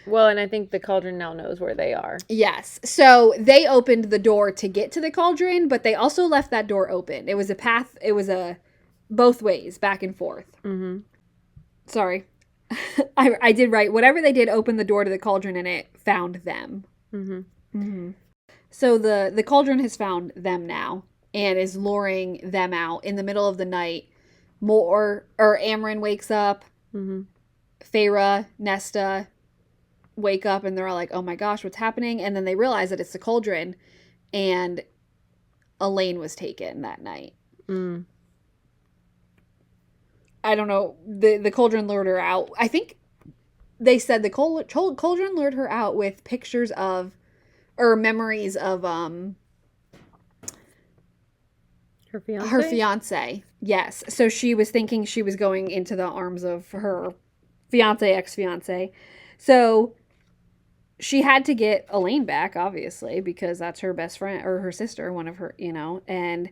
Well, and I think the cauldron now knows where they are. Yes. So they opened the door to get to the cauldron, but they also left that door open. It was a path. It was both ways, back and forth. Mm-hmm. Sorry. I did right. Whatever they did opened the door to the cauldron, and it found them. Mm-hmm. Mm-hmm. So the cauldron has found them now and is luring them out in the middle of the night. Amren wakes up. Mm-hmm. Feyre, Nesta wake up, and they're all like, oh my gosh, what's happening? And then they realize that it's the cauldron, and Elaine was taken that night. Mm. I don't know. The cauldron lured her out. I think they said the cauldron lured her out with pictures of, or memories of, Her fiance? Her fiance. Yes. So she was thinking she was going into the arms of her fiance, ex-fiance. So she had to get Elaine back, obviously, because that's her best friend, or her sister, one of her, and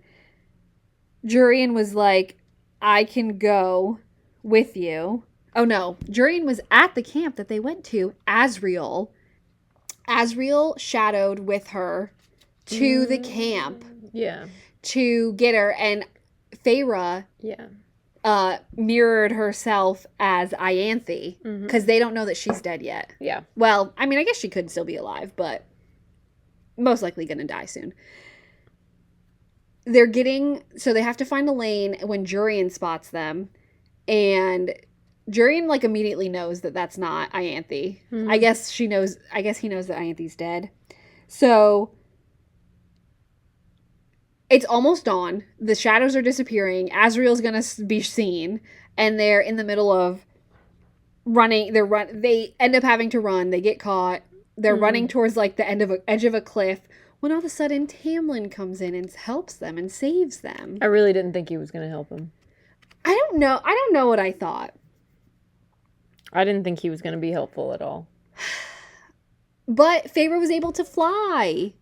Jurian was like, I can go with you. Oh no, Jurian was at the camp that they went to. Asriel shadowed with her to the camp. Yeah. To get her, and Feyre mirrored herself as Ianthe, because they don't know that she's dead yet. Yeah. Well, I mean, I guess she could still be alive, but most likely gonna die soon. So they have to find Elaine when Jurian spots them, and Jurian like immediately knows that that's not Ianthe. I guess he knows that Ianthe's dead. So it's almost dawn. The shadows are disappearing. Asriel's gonna be seen, and they're in the middle of running. They end up having to run. They get caught. They're running towards like the edge of a cliff, when all of a sudden Tamlin comes in and helps them and saves them. I really didn't think he was going to help him. I don't know what I thought. I didn't think he was going to be helpful at all. But Feyre was able to fly.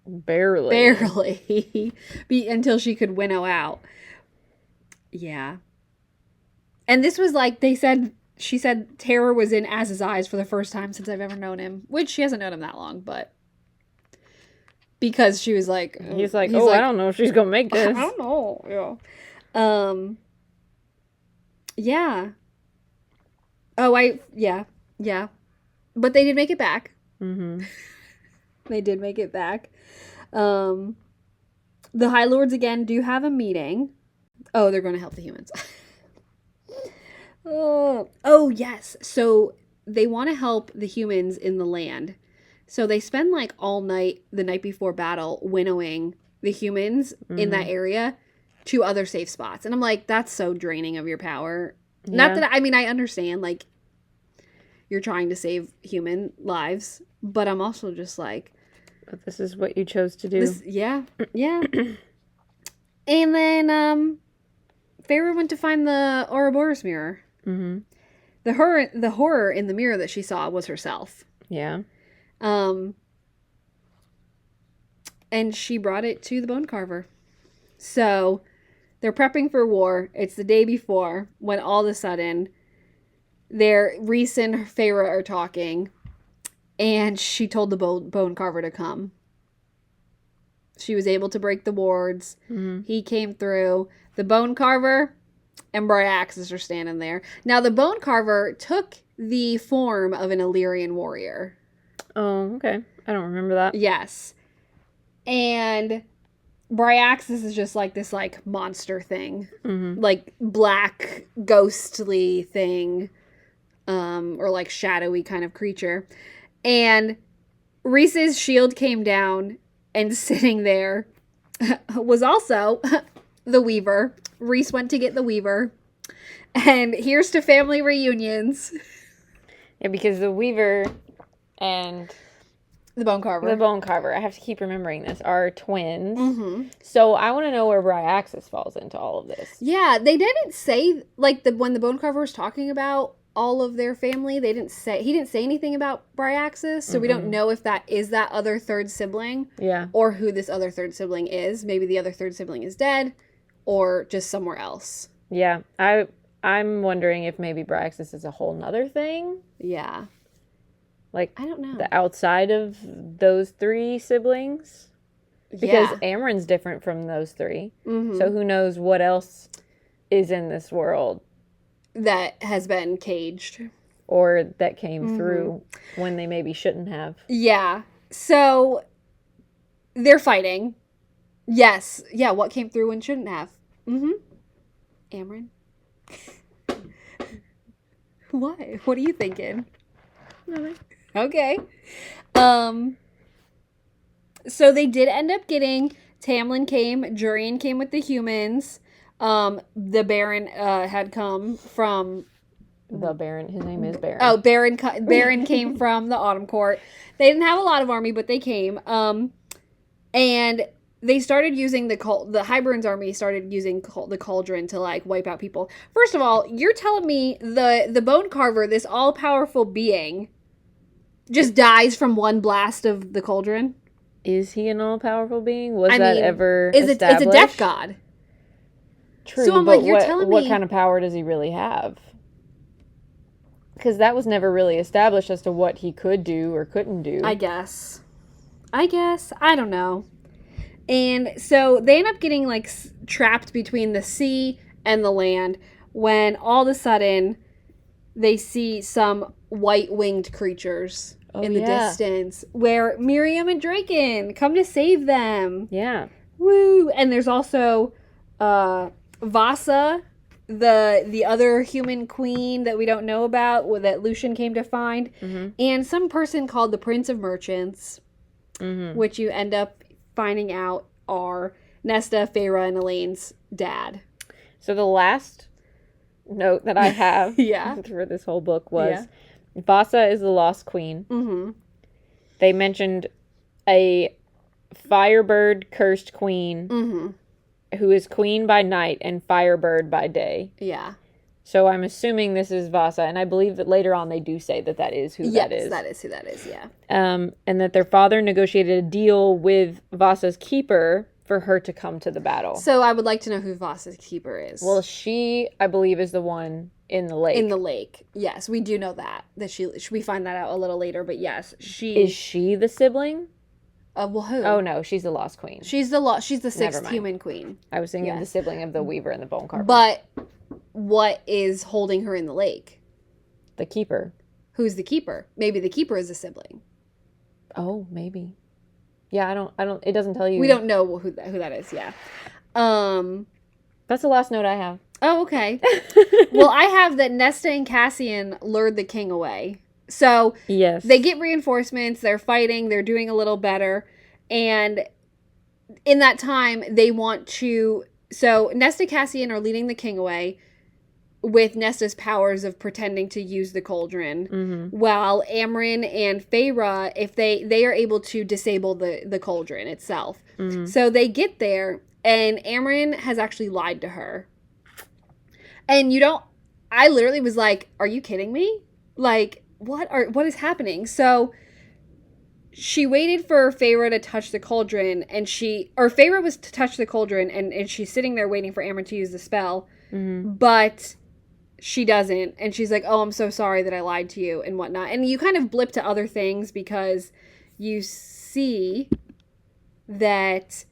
Barely. Barely. Until she could winnow out. Yeah. And this was like, she said terror was in Az's eyes for the first time since I've ever known him. Which she hasn't known him that long, but. Because she was like. He's like, I don't know if she's going to make this. I don't know. Yeah. Yeah. Oh, yeah. But they did make it back. Mm-hmm. They did make it back. The High Lords again do have a meeting. Oh, they're going to help the humans. Oh, yes. So they want to help the humans in the land. So they spend like all night, the night before battle, winnowing the humans in that area to other safe spots. And I'm like, that's so draining of your power. Yeah. Not that, I understand, like, you're trying to save human lives, but I'm also just like... But this is what you chose to do. Yeah. And then, Feyre went to find the Ouroboros mirror. Mm-hmm. The horror in the mirror that she saw was herself. Yeah. And she brought it to the bone carver. So they're prepping for war. It's the day before when all of a sudden Rhys and Feyre are talking, and she told the bone carver to come. She was able to break the wards. Mm-hmm. He came through. The bone carver and Bryaxis are standing there. Now, the bone carver took the form of an Illyrian warrior. Oh, okay. I don't remember that. Yes. And Bryaxis is just like this like monster thing. Mm-hmm. Like black ghostly thing. Or like shadowy kind of creature. And Rhys's shield came down, and sitting there was also the Weaver. Rhys went to get the Weaver. And here's to family reunions. Yeah, because the Weaver and the Bone Carver, I have to keep remembering this, are twins. Mm-hmm. So I want to know where Bryaxis falls into all of this. Yeah, they didn't say, like, when the Bone Carver was talking about all of their family, he didn't say anything about Bryaxis, so we don't know if that is that other third sibling. Yeah. Or who this other third sibling is. Maybe the other third sibling is dead, or just somewhere else. Yeah, I'm wondering if maybe Bryaxis is a whole nother thing. Yeah. Like, I don't know. The outside of those three siblings. Because Amren's different from those three. Mm-hmm. So who knows what else is in this world. That has been caged. Or that came through when they maybe shouldn't have. Yeah. So, they're fighting. Yes. Yeah, what came through and shouldn't have. Mm-hmm. Amren? What? What are you thinking? Nothing. Okay. So they did end up getting... Tamlin came. Jurian came with the humans. The Baron had come from... The Baron. His name is Baron. Oh, Baron came from the Autumn Court. They didn't have a lot of army, but they came. And they started using the Hybern's army started using the cauldron to, like, wipe out people. First of all, you're telling me the Bone Carver, this all-powerful being, just dies from one blast of the cauldron? Is he an all-powerful being? Was that ever established? It's a death god. True, so I'm but like, you're telling me... what kind of power does he really have? Because that was never really established as to what he could do or couldn't do. I guess. I don't know. And so they end up getting, like, trapped between the sea and the land when all of a sudden they see some white-winged creatures in the distance where Miriam and Draken come to save them. Yeah. Woo! And there's also Vasa, the other human queen that we don't know about, that Lucian came to find, and some person called the Prince of Merchants, which you end up finding out are Nesta, Feyre, and Elaine's dad. So the last note that I have for this whole book was Vasa is the Lost Queen. Mm-hmm. They mentioned a Firebird cursed queen who is queen by night and Firebird by day. Yeah. So I'm assuming this is Vasa, and I believe that later on they do say that that is who that is. Yes, that is who that is, yeah. And that their father negotiated a deal with Vasa's keeper for her to come to the battle. So I would like to know who Vasa's keeper is. Well, she, I believe, is the one in the lake. In the lake, yes, we do know that. We find that out a little later, but yes, Is she the sibling? Well, who? Oh no, she's the Lost Queen. She's the sixth human queen. I was thinking of the sibling of the Weaver and the Bone Carver. But what is holding her in the lake? The keeper. Who's the keeper? Maybe the keeper is a sibling. Oh, maybe. Yeah, I don't. It doesn't tell you. We don't know who that is. Yeah. That's the last note I have. Oh, okay. Well, I have that Nesta and Cassian lured the king away. So yes, they get reinforcements. They're fighting. They're doing a little better, and in that time, they want to. So Nesta and Cassian are leading the king away with Nesta's powers of pretending to use the cauldron, while Amren and Feyre, if they are able to disable the cauldron itself. So they get there, and Amren has actually lied to her. And I literally was like, are you kidding me? Like, what is happening? So she waited for Feyre to touch the cauldron, Feyre was to touch the cauldron, and she's sitting there waiting for Amren to use the spell, but she doesn't, and she's like, oh, I'm so sorry that I lied to you, and whatnot. And you kind of blip to other things, because you see that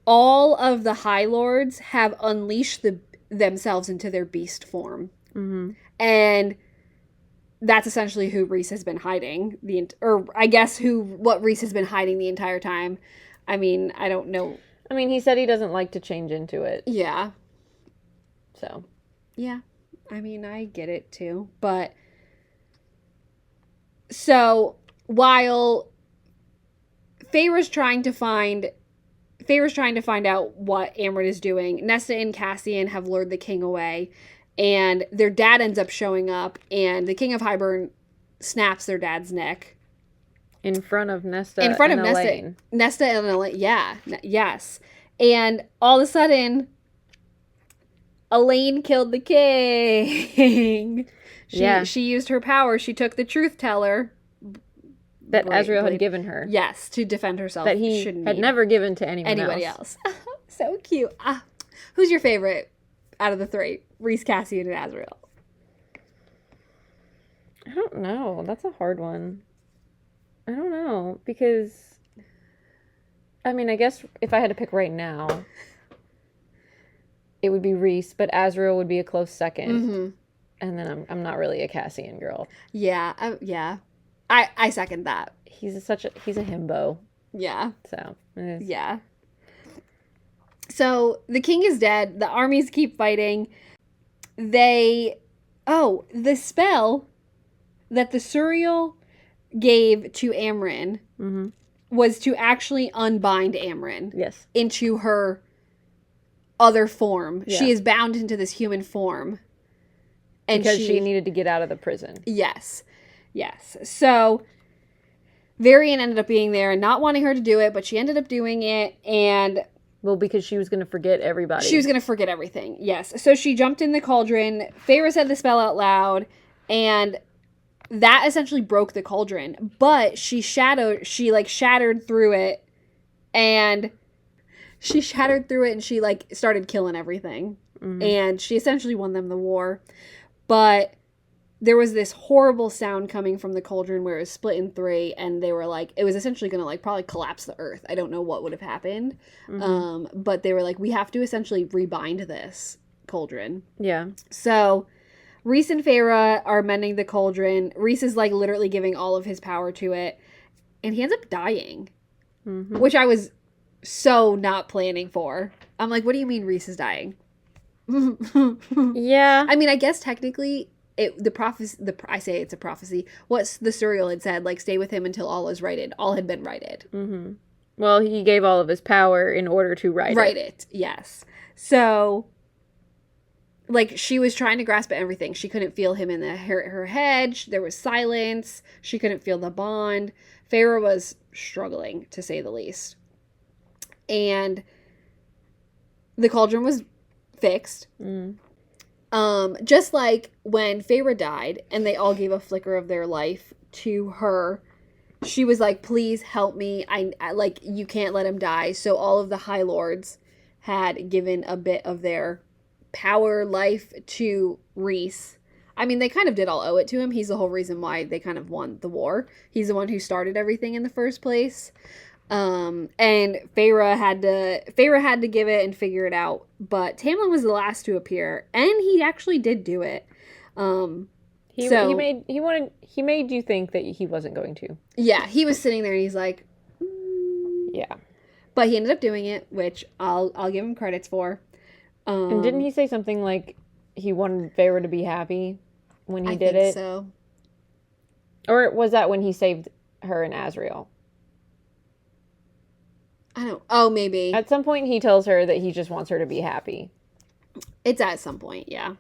all of the High Lords have unleashed themselves into their beast form. And that's essentially who Rhys has been hiding what Rhys has been hiding the entire time. I mean, I don't know. I mean, he said he doesn't like to change into it. Yeah. So. Yeah. I mean, I get it too. But so while Feyre's trying to find out what Amren is doing, Nesta and Cassian have lured the king away, and their dad ends up showing up, and the King of Hybern snaps their dad's neck. In front of Nesta Elaine. Nesta and Elaine, yeah. Yes. And all of a sudden, Elaine killed the king. She used her power. She took the truth teller that Azriel had given her. Yes, to defend herself. That he had never given to anybody else. So cute. Who's your favorite out of the three? Rhys, Cassian, and Azriel. I don't know. That's a hard one. I don't know. Because, I mean, I guess if I had to pick right now, it would be Rhys, but Azriel would be a close second. And then I'm not really a Cassian girl. Yeah, yeah. I second that. He's a himbo. Yeah. So. Yeah. So the king is dead. The armies keep fighting. The spell that the Suriel gave to Amren was to actually unbind Amren. Yes. Into her other form. Yeah. She is bound into this human form. And because she needed to get out of the prison. Yes. Yes. So Varian ended up being there and not wanting her to do it, but she ended up doing it, and well, because she was going to forget everybody. She was going to forget everything, yes. So she jumped in the cauldron. Feyre said the spell out loud, and that essentially broke the cauldron. But she shattered through it, and she started killing everything. And she essentially won them the war. But there was this horrible sound coming from the cauldron where it was split in three, and they were like, it was essentially going to probably collapse the earth. I don't know what would have happened. But they were like, we have to essentially rebind this cauldron. Yeah. So Rhys and Feyre are mending the cauldron. Rhys is literally giving all of his power to it, and he ends up dying, which I was so not planning for. I'm like, what do you mean Rhys is dying? Yeah. I mean, I guess technically I say it's a prophecy. What the Suriel had said, stay with him until all is righted. All had been righted. Well, he gave all of his power in order to right it. Yes. So, she was trying to grasp at everything. She couldn't feel him in her head. There was silence. She couldn't feel the bond. Feyre was struggling, to say the least. And the cauldron was fixed. Just like when Feyre died and they all gave a flicker of their life to her, she was like, please help me. I like, you can't let him die. So all of the High Lords had given a bit of their power, life to Rhys. I mean, they kind of did all owe it to him. He's the whole reason why they kind of won the war. He's the one who started everything in the first place. And Feyre had to give it and figure it out. But Tamlin was the last to appear, and he actually did do it. He made you think that he wasn't going to. Yeah, he was sitting there and he's like, yeah. But he ended up doing it, which I'll give him credits for. And didn't he say something like he wanted Feyre to be happy when he did it? I think so. Or was that when he saved her and Azriel? I don't. Oh, maybe. At some point, he tells her that he just wants her to be happy. It's at some point, yeah.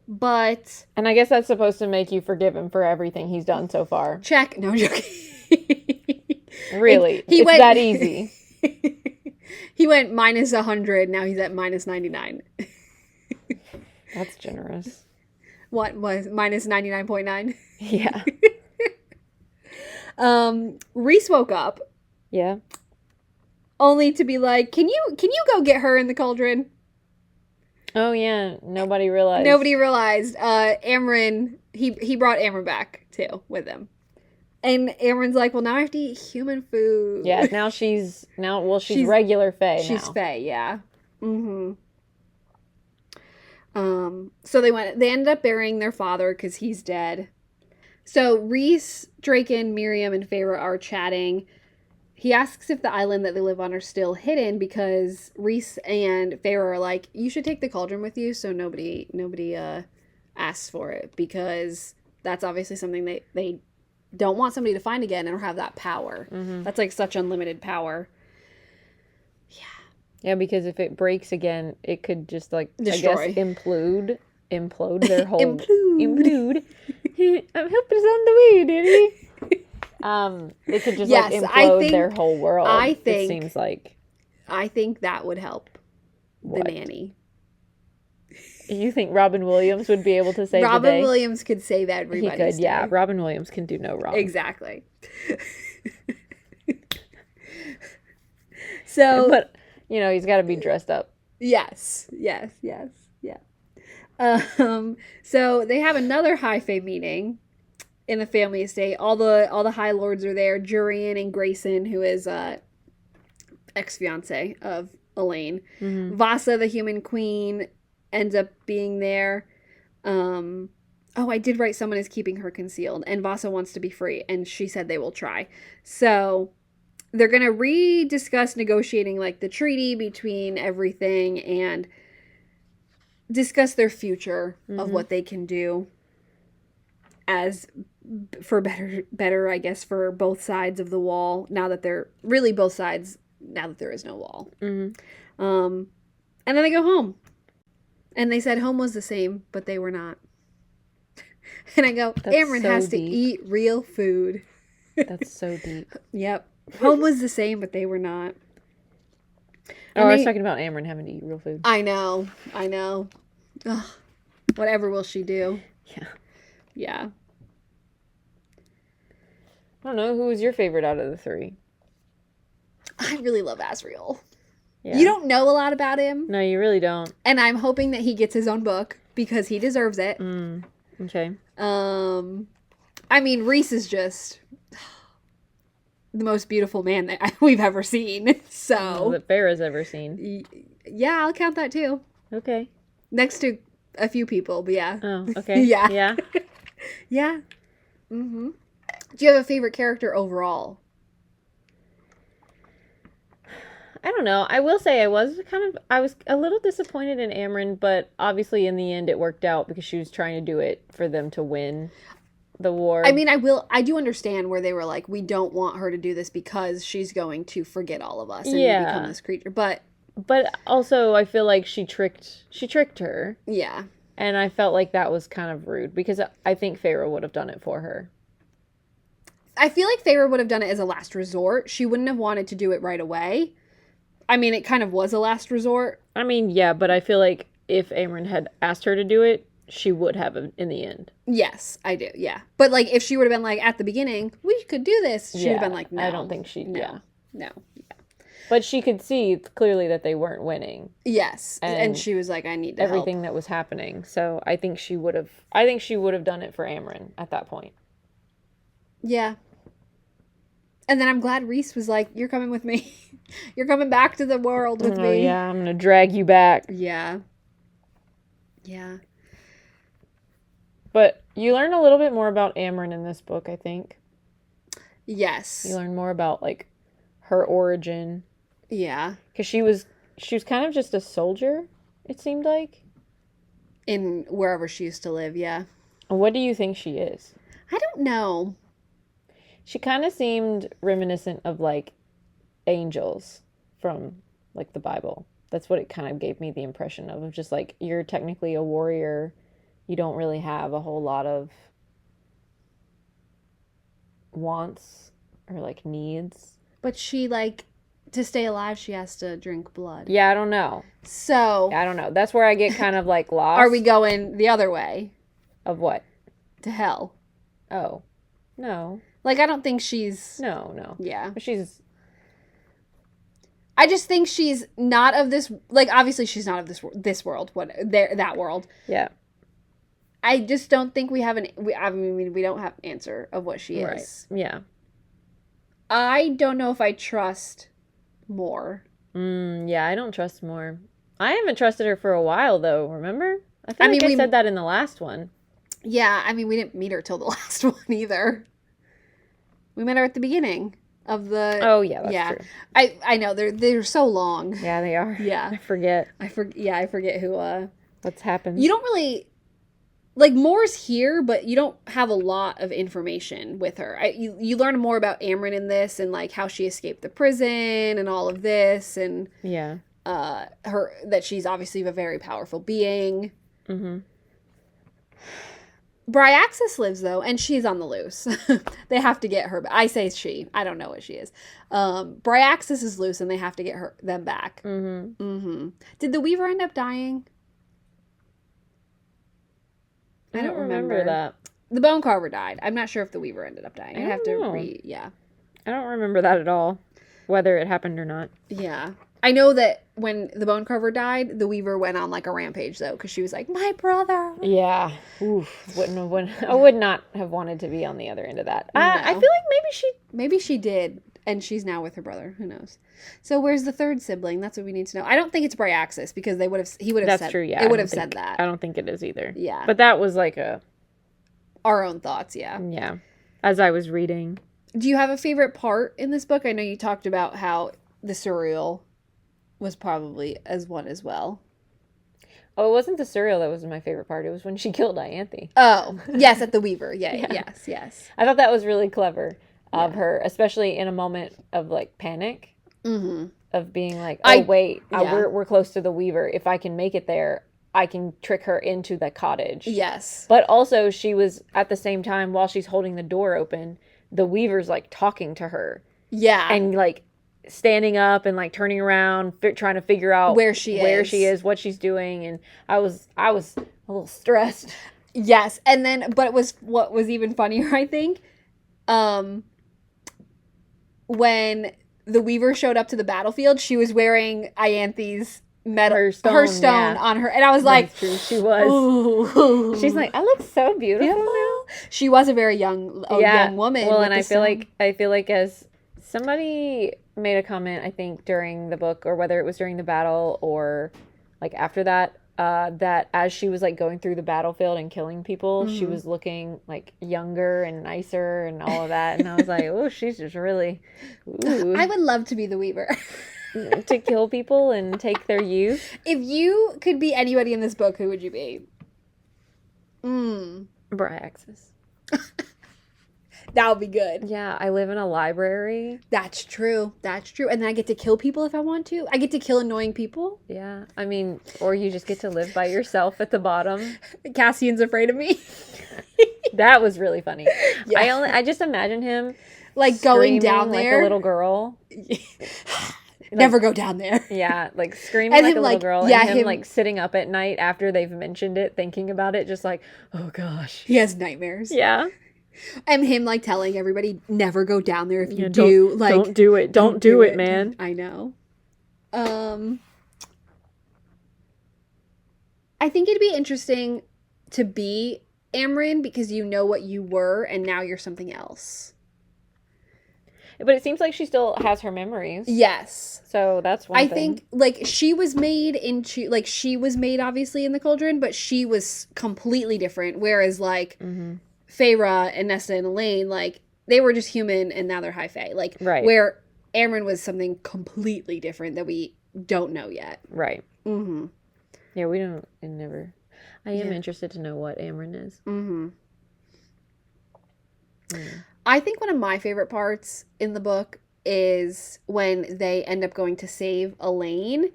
But... And I guess that's supposed to make you forgive him for everything he's done so far. Check. No, I'm joking. Really? It's that easy. He went minus 100. Now he's at minus 99. That's generous. What was minus 99.9? Yeah. Rhys woke up. Yeah. Only to be like, can you go get her in the cauldron? Oh yeah, nobody realized. Amryn, he brought Amryn back too with him. And Amryn's like, well, now I have to eat human food. Yeah, she's regular Fae now. She's Fae, yeah. Mm-hmm. So they ended up burying their father because he's dead. So Rhys, Draken, Miriam, and Feyre are chatting. He asks if the island that they live on are still hidden because Rhys and Feyre are like, you should take the cauldron with you so nobody asks for it, because that's obviously something they don't want somebody to find again and have that power. Mm-hmm. That's like such unlimited power. Yeah. Yeah, because if it breaks again, it could just like destroy. I guess implode their whole implode. I'm helping us on the way, Daddy. It could just like implode their whole world. It seems like. I think that would help the nanny. You think Robin Williams would be able to save the day? Robin Williams could save everybody. He could, yeah. Robin Williams can do no wrong. Exactly. So, but he's got to be dressed up. Yes. Yeah. So they have another high fae meeting in the family estate. All the High Lords are there. Jurian and Grayson, who is ex-fiance of Elaine. Mm-hmm. Vasa, the human queen, ends up being there. I did write someone is keeping her concealed, and Vasa wants to be free, and she said they will try. So they're going to rediscuss negotiating like the treaty between everything and discuss their future of what they can do as for better, I guess, for both sides of the wall, now that they're really both sides, now that there is no wall. Mm-hmm. And then they go home. And they said home was the same, but they were not. And I go, Amryn has to eat real food. That's so deep. Yep. Home was the same, but they were not. I was talking about Amryn having to eat real food. I know. Ugh. Whatever will she do? Yeah. I don't know. Who was your favorite out of the three? I really love Azriel. Yeah. You don't know a lot about him. No, you really don't. And I'm hoping that he gets his own book because he deserves it. Okay. I mean, Rhys is just the most beautiful man that we've ever seen. So that Farrah's ever seen. Yeah, I'll count that too. Okay. Next to a few people, but yeah. Oh, okay. Yeah. Yeah. Yeah. Mm-hmm. Do you have a favorite character overall? I don't know. I will say I was a little disappointed in Amryn, but obviously in the end it worked out because she was trying to do it for them to win the war. I mean, I do understand where they were like, we don't want her to do this because she's going to forget all of us and become this creature. But also I feel like she tricked her. Yeah. And I felt like that was kind of rude because I think Feyre would have done it for her. I feel like Feyre would have done it as a last resort. She wouldn't have wanted to do it right away. I mean, it kind of was a last resort. I mean, yeah, but I feel like if Amryn had asked her to do it, she would have in the end. Yes, I do. Yeah. But like if she would have been like at the beginning, we could do this, she would have been like, no. I don't think she no. No. But she could see clearly that they weren't winning. Yes. And she was like, I need to everything help. that was happening. So I think she would have done it for Amryn at that point. Yeah. And then I'm glad Reese was like, you're coming with me. You're coming back to the world with me. Oh, yeah, I'm going to drag you back. Yeah. Yeah. But you learn a little bit more about Amryn in this book, I think. Yes. You learn more about, like, her origin. Yeah. Because she was kind of just a soldier, it seemed like. In wherever she used to live, yeah. What do you think she is? I don't know. She kind of seemed reminiscent of, like, angels from, like, the Bible. That's what it kind of gave me the impression of just, like, you're technically a warrior. You don't really have a whole lot of wants or, like, needs. But she, like, to stay alive, she has to drink blood. Yeah, I don't know. So. I don't know. That's where I get kind of, like, lost. Are we going the other way? Of what? To hell. Oh. No. Like, I don't think she's... No. Yeah. But she's... I just think she's not of this... Like, obviously she's not of this world. That world. Yeah. I just don't think we have we don't have an answer of what she is. Right. Yeah. I don't know if I trust more. Yeah, I don't trust more. I haven't trusted her for a while, though, remember? I mean, I said that in the last one. Yeah, I mean, we didn't meet her till the last one, either. We met her at the beginning of the... Oh, yeah, that's true. I know, they're so long. Yeah, they are. Yeah. I forget. I forget who... What's happened. You don't really... Like, Moore's here, but you don't have a lot of information with her. You learn more about Amryn in this, and, like, how she escaped the prison, and all of this, and... Yeah. That she's obviously a very powerful being. Mm-hmm. Bryaxis lives, though, and she's on the loose. They have to get her. I say she. I don't know what she is. Bryaxis is loose, and they have to get them back. Mm-hmm. Mm-hmm. Did the Weaver end up dying? I don't remember that. The Bone Carver died. I'm not sure if the Weaver ended up dying. I have to yeah. I don't remember that at all, whether it happened or not. Yeah. I know that when the Bone Carver died, the Weaver went on, like, a rampage, though, because she was like, my brother. Yeah. Oof. I would not have wanted to be on the other end of that. No. I feel like maybe she did, and she's now with her brother. Who knows? So where's the third sibling? That's what we need to know. I don't think it's Bryaxis, because he would have said... That's true, yeah. They would have said that. I don't think it is either. Yeah. But that was like our own thoughts, yeah. Yeah. As I was reading. Do you have a favorite part in this book? I know you talked about how the surreal was probably one as well. Oh, it wasn't the surreal that was my favorite part. It was when she killed Ianthe. Oh, yes, at the Weaver. Yeah. Yes. I thought that was really clever of her, especially in a moment of, like, panic. Mm-hmm. Of being like, we're close to the Weaver. If I can make it there, I can trick her into the cottage. Yes. But also, she was, at the same time, while she's holding the door open, the Weaver's, like, talking to her. Yeah. And, like, standing up and, like, turning around, trying to figure out where she is, what she's doing. And I was a little stressed. Yes. And then, but what was even funnier, I think, when the Weaver showed up to the battlefield, she was wearing Ianthe's her stone on her, and I was like, true. She was. Ooh. She's like, I look so beautiful now. She was a very young woman. Well, and I feel like as somebody made a comment, I think during the book, or whether it was during the battle or like after that, that as she was like going through the battlefield and killing people, she was looking like younger and nicer and all of that, and I was like, oh, she's just really. Ooh. I would love to be the Weaver. To kill people and take their youth. If you could be anybody in this book, who would you be? Bryaxis. That would be good. Yeah, I live in a library. That's true. And then I get to kill people if I want to. I get to kill annoying people. Yeah, I mean, or you just get to live by yourself at the bottom. Cassian's afraid of me. That was really funny. Yeah. I just imagine him like going down there like a little girl. never go down there. Yeah, like screaming And like him, a little like, girl, yeah, and him him- like sitting up at night after they've mentioned it, thinking about it, just like, oh gosh. He has nightmares. Yeah. And him, like, telling everybody, never go down there. If you Yeah, do, like... don't do it. Don't do it, man. I know. I think it'd be interesting to be Amryn because you know what you were and now you're something else. But it seems like she still has her memories. Yes. So that's one I thing. think, like, she was made obviously in the cauldron, but she was completely different. Whereas, like, Feyre and Nesta and Elaine, like, they were just human and now they're high fae. Like, Right. where Amryn was something completely different that we don't know yet. Right. Mm-hmm. Yeah, we don't, it never... I am interested to know what Amryn is. Mm-hmm. I think one of my favorite parts in the book is when they end up going to save Elaine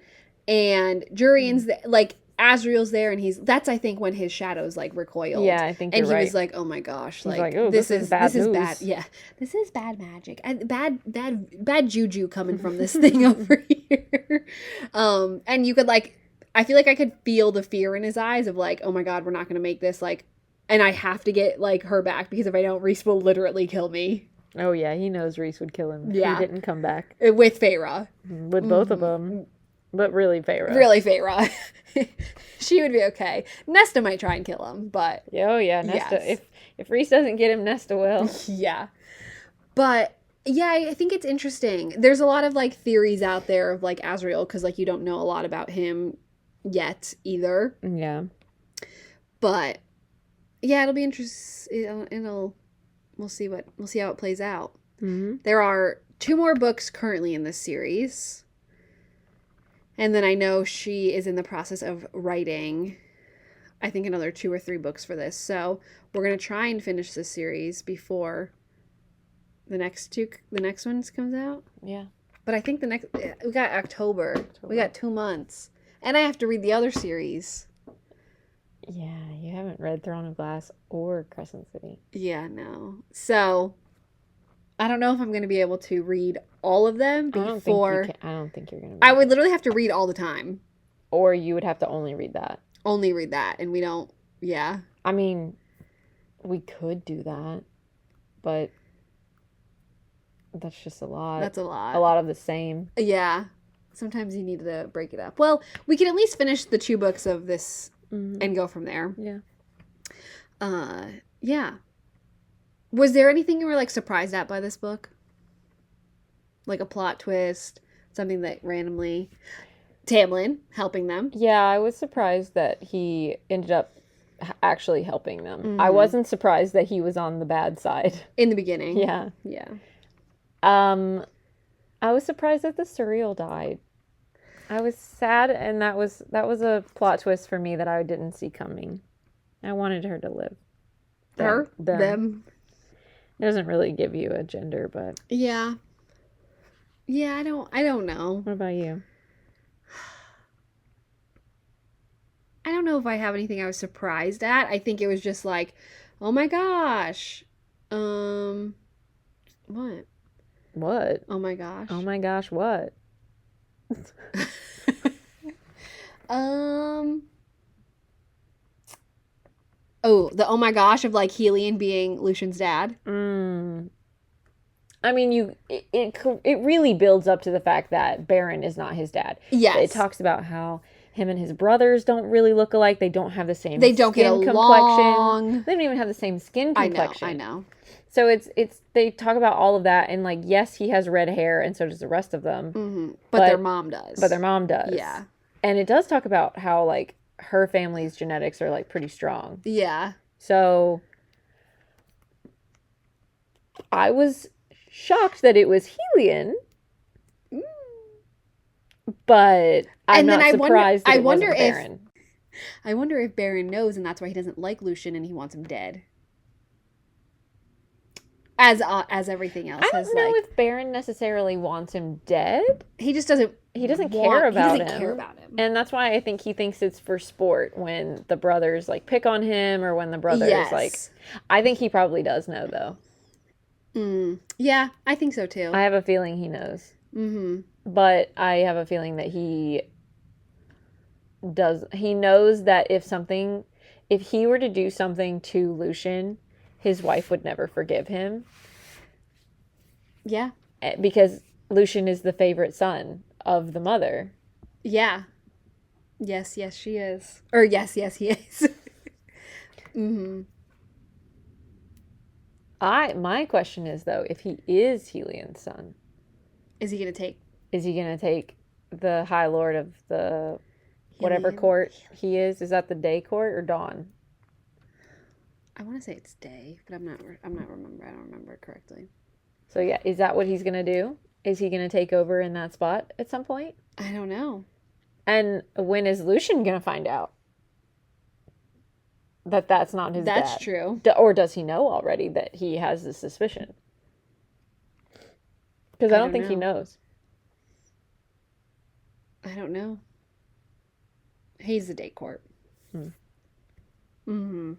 and Jurian's like Asriel's there and that's I think when his shadows like recoiled. Yeah, I think and you're he right. was like, oh my gosh, He's like oh, this is bad news. bad. Yeah, this is bad magic and bad juju coming from this thing over here. And you could like, I feel like I could feel the fear in his eyes of like, oh my god, we're not gonna make this, like, and I have to get like her back because if I don't, Rhys will literally kill me. Oh yeah, he knows Rhys would kill him if Yeah. he didn't come back. With Feyre. With both of them. But really Feyre. Really Feyre. She would be okay. Nesta might try and kill him, but... Oh yeah, Nesta. Yes. If Rhys doesn't get him, Nesta will. Yeah. But, yeah, I think it's interesting. There's a lot of, like, theories out there of, like, Asriel, because, like, you don't know a lot about him yet, either. Yeah. But, yeah, it'll be interesting. We'll see how it plays out. Mm-hmm. There are 2 more books currently in this series. And then I know she is in the process of writing, I think, another 2 or 3 books for this. So we're going to try and finish this series before the next ones comes out. Yeah. But I think we got October. We got 2 months. And I have to read the other series. Yeah, you haven't read Throne of Glass or Crescent City. Yeah, no. So I don't know if I'm going to be able to read all of them before. I don't think you're going to. I would literally have to read all the time. Or you would have to only read that. Only read that, and we don't. Yeah. I mean, we could do that, but that's just a lot. That's a lot. A lot of the same. Yeah. Sometimes you need to break it up. Well, we can at least finish the 2 books of this and go from there. Yeah. Yeah. Was there anything you were, like, surprised at by this book? Like a plot twist, something that randomly... Tamlin helping them. Yeah, I was surprised that he ended up actually helping them. I wasn't surprised that he was on the bad side. In the beginning. Yeah. Yeah. I was surprised that the Surreal died. I was sad, and that was a plot twist for me that I didn't see coming. I wanted her to live. Them. It doesn't really give you a gender, but Yeah. Yeah, I don't know. what about you? I don't know if I have anything I was surprised at. I think it was just like, oh my gosh. What? What? Oh my gosh. Oh my gosh, what? Oh, the oh my gosh of like Helion being Lucian's dad. I mean, it really builds up to the fact that Baron is not his dad. Yes. It talks about how him and his brothers don't really look alike. They don't have the same They don't get skin along. complexion. They don't even have the same skin complexion. I know. So it's they talk about all of that, and like, yes, he has red hair, and so does the rest of them. Mm-hmm. But their mom does. But their mom does. Yeah. And it does talk about how like her family's genetics are like pretty strong. Yeah. So I was shocked that it was Helion. But I'm not surprised that it wasn't Baron. I wonder if Baron knows, and that's why he doesn't like Lucian and he wants him dead. As everything else. I don't know if Baron necessarily wants him dead. He just doesn't. He doesn't care about him. him. And that's why I think he thinks it's for sport when the brothers like pick on him or when the brothers like. I think he probably does know though. Yeah, I think so too. I have a feeling he knows. Mm-hmm. But I have a feeling that he knows that if he were to do something to Lucian, his wife would never forgive him. Yeah. Because Lucian is the favorite son of the mother. Yeah. Yes, yes, she is. Or yes, yes, he is. Mm-hmm. My question is though, if he is Helian's son, Is he gonna take is he gonna take the High Lord of the whatever Helium? court he is? Is that the day court or dawn? I want to say it's day, but I'm not. I'm not remember. I don't remember it correctly. So yeah, is that what he's gonna do? Is he gonna take over in that spot at some point? I don't know. And when is Lucian gonna find out that that's not his That's dad? true. Or does he know already that he has this suspicion? Because I don't think he knows. I don't know. He's the day court. Mm-hmm.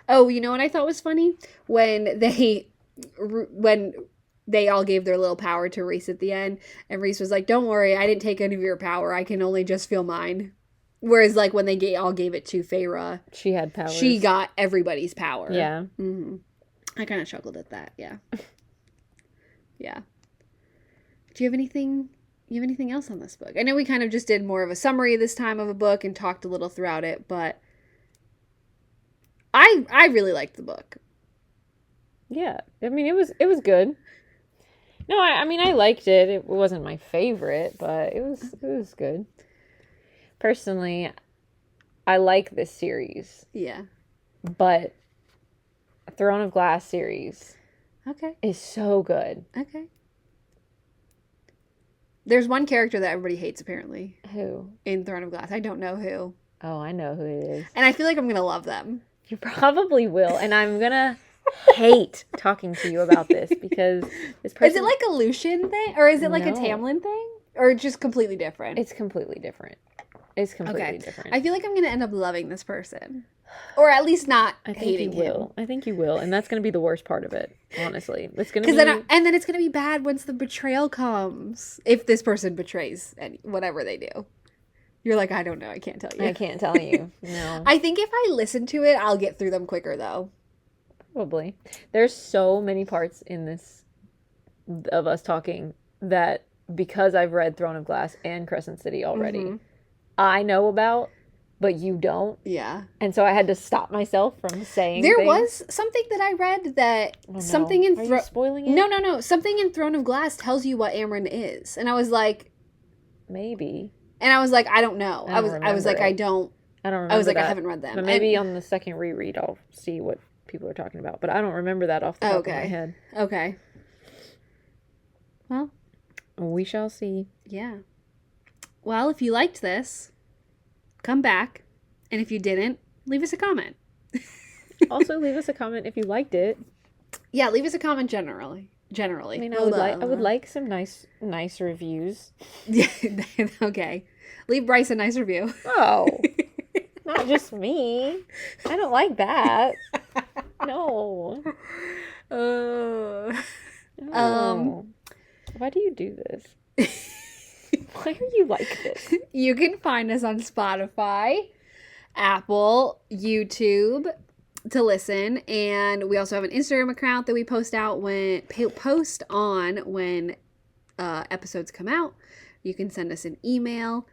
Oh, you know what I thought was funny? When they all gave their little power to Reese at the end, and Reese was like, "Don't worry, I didn't take any of your power. I can only just feel mine." Whereas, like, when they all gave it to Feyre, She had powers. she got everybody's power. Yeah. Mm-hmm. I kind of chuckled at that. Yeah. Yeah. Do you have anything? You have anything else on this book? I know we kind of just did more of a summary this time of a book and talked a little throughout it, but I really liked the book. Yeah. I mean, it was good. No, I mean, I liked it. It wasn't my favorite, but it was good. Personally, I like this series. Yeah. But Throne of Glass series Okay. is so good. Okay. There's one character that everybody hates, apparently. Who? In Throne of Glass. I don't know who. Oh, I know who it is. And I feel like I'm going to love them. You probably will. And I'm going to hate talking to you about this because this person... Is it like a Lucian thing? Or is it like a No. Tamlin thing? Or just completely different? It's completely different. It's completely different. I feel like I'm going to end up loving this person. Or at least not hating him. I think you will. And that's going to be the worst part of it, honestly. It's going to be... And then it's going to be bad once the betrayal comes. If this person betrays whatever they do. You're like, I don't know. I can't tell you. I can't tell you. No. I think if I listen to it, I'll get through them quicker, though. Probably. There's so many parts in this of us talking that because I've read Throne of Glass and Crescent City already, I know about, but you don't. Yeah. And so I had to stop myself from saying There things. was something that I read that something in Are you spoiling it? No. Something in Throne of Glass tells you what Amryn is. And I was like, maybe. And I was like, I don't know. I was like, it. I don't remember I was like, that. I haven't read them. But maybe on the second reread I'll see what people are talking about. But I don't remember that off the top of my head. Okay. Well, we shall see. Yeah. Well, if you liked this, come back. And if you didn't, leave us a comment. Also, leave us a comment if you liked it. Yeah, leave us a comment generally. I mean, I would like some nice reviews. Yeah, okay. Leave Bryce a nice review. Oh, not just me. I don't like that. No. Why do you do this? Why are you like this? You can find us on Spotify, Apple, YouTube to listen, and we also have an Instagram account that we post on when episodes come out. You can send us an email,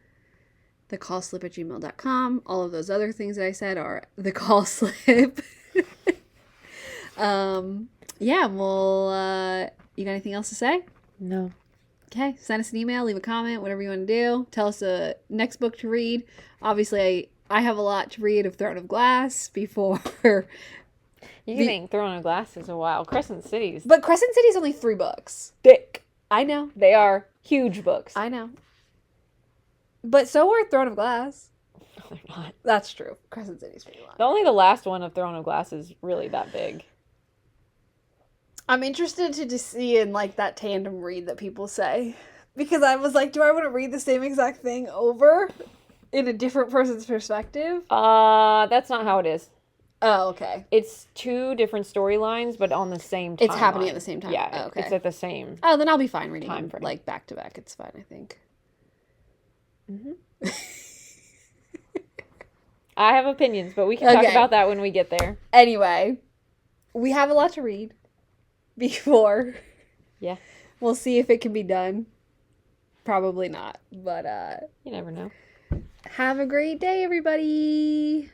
thecallslip@gmail.com. All of those other things that I said are the call slip. Yeah, well, you got anything else to say? No. Okay, send us an email, leave a comment, whatever you want to do. Tell us the next book to read. Obviously, I have a lot to read of Throne of Glass before. You think Throne of Glass is a while. Crescent City's But Crescent City's only 3 books. thick. I know. They are huge books. I know. But so are Throne of Glass. No, they're not. That's true. Crescent City's pretty long. Only the last one of Throne of Glass is really that big. I'm interested to just see in like that tandem read that people say. Because I was like, do I want to read the same exact thing over in a different person's perspective? That's not how it is. Oh, okay. It's 2 different storylines, but on the same timeline. It's happening at the same time. Yeah, Oh, okay. it's at the same. Oh, then I'll be fine reading time them, frame. like back to back. It's fine, I think. I have opinions, but we can talk Okay. about that when we get there. Anyway, we have a lot to read before. Yeah. We'll see if it can be done. Probably not, but You never know. have a great day, everybody.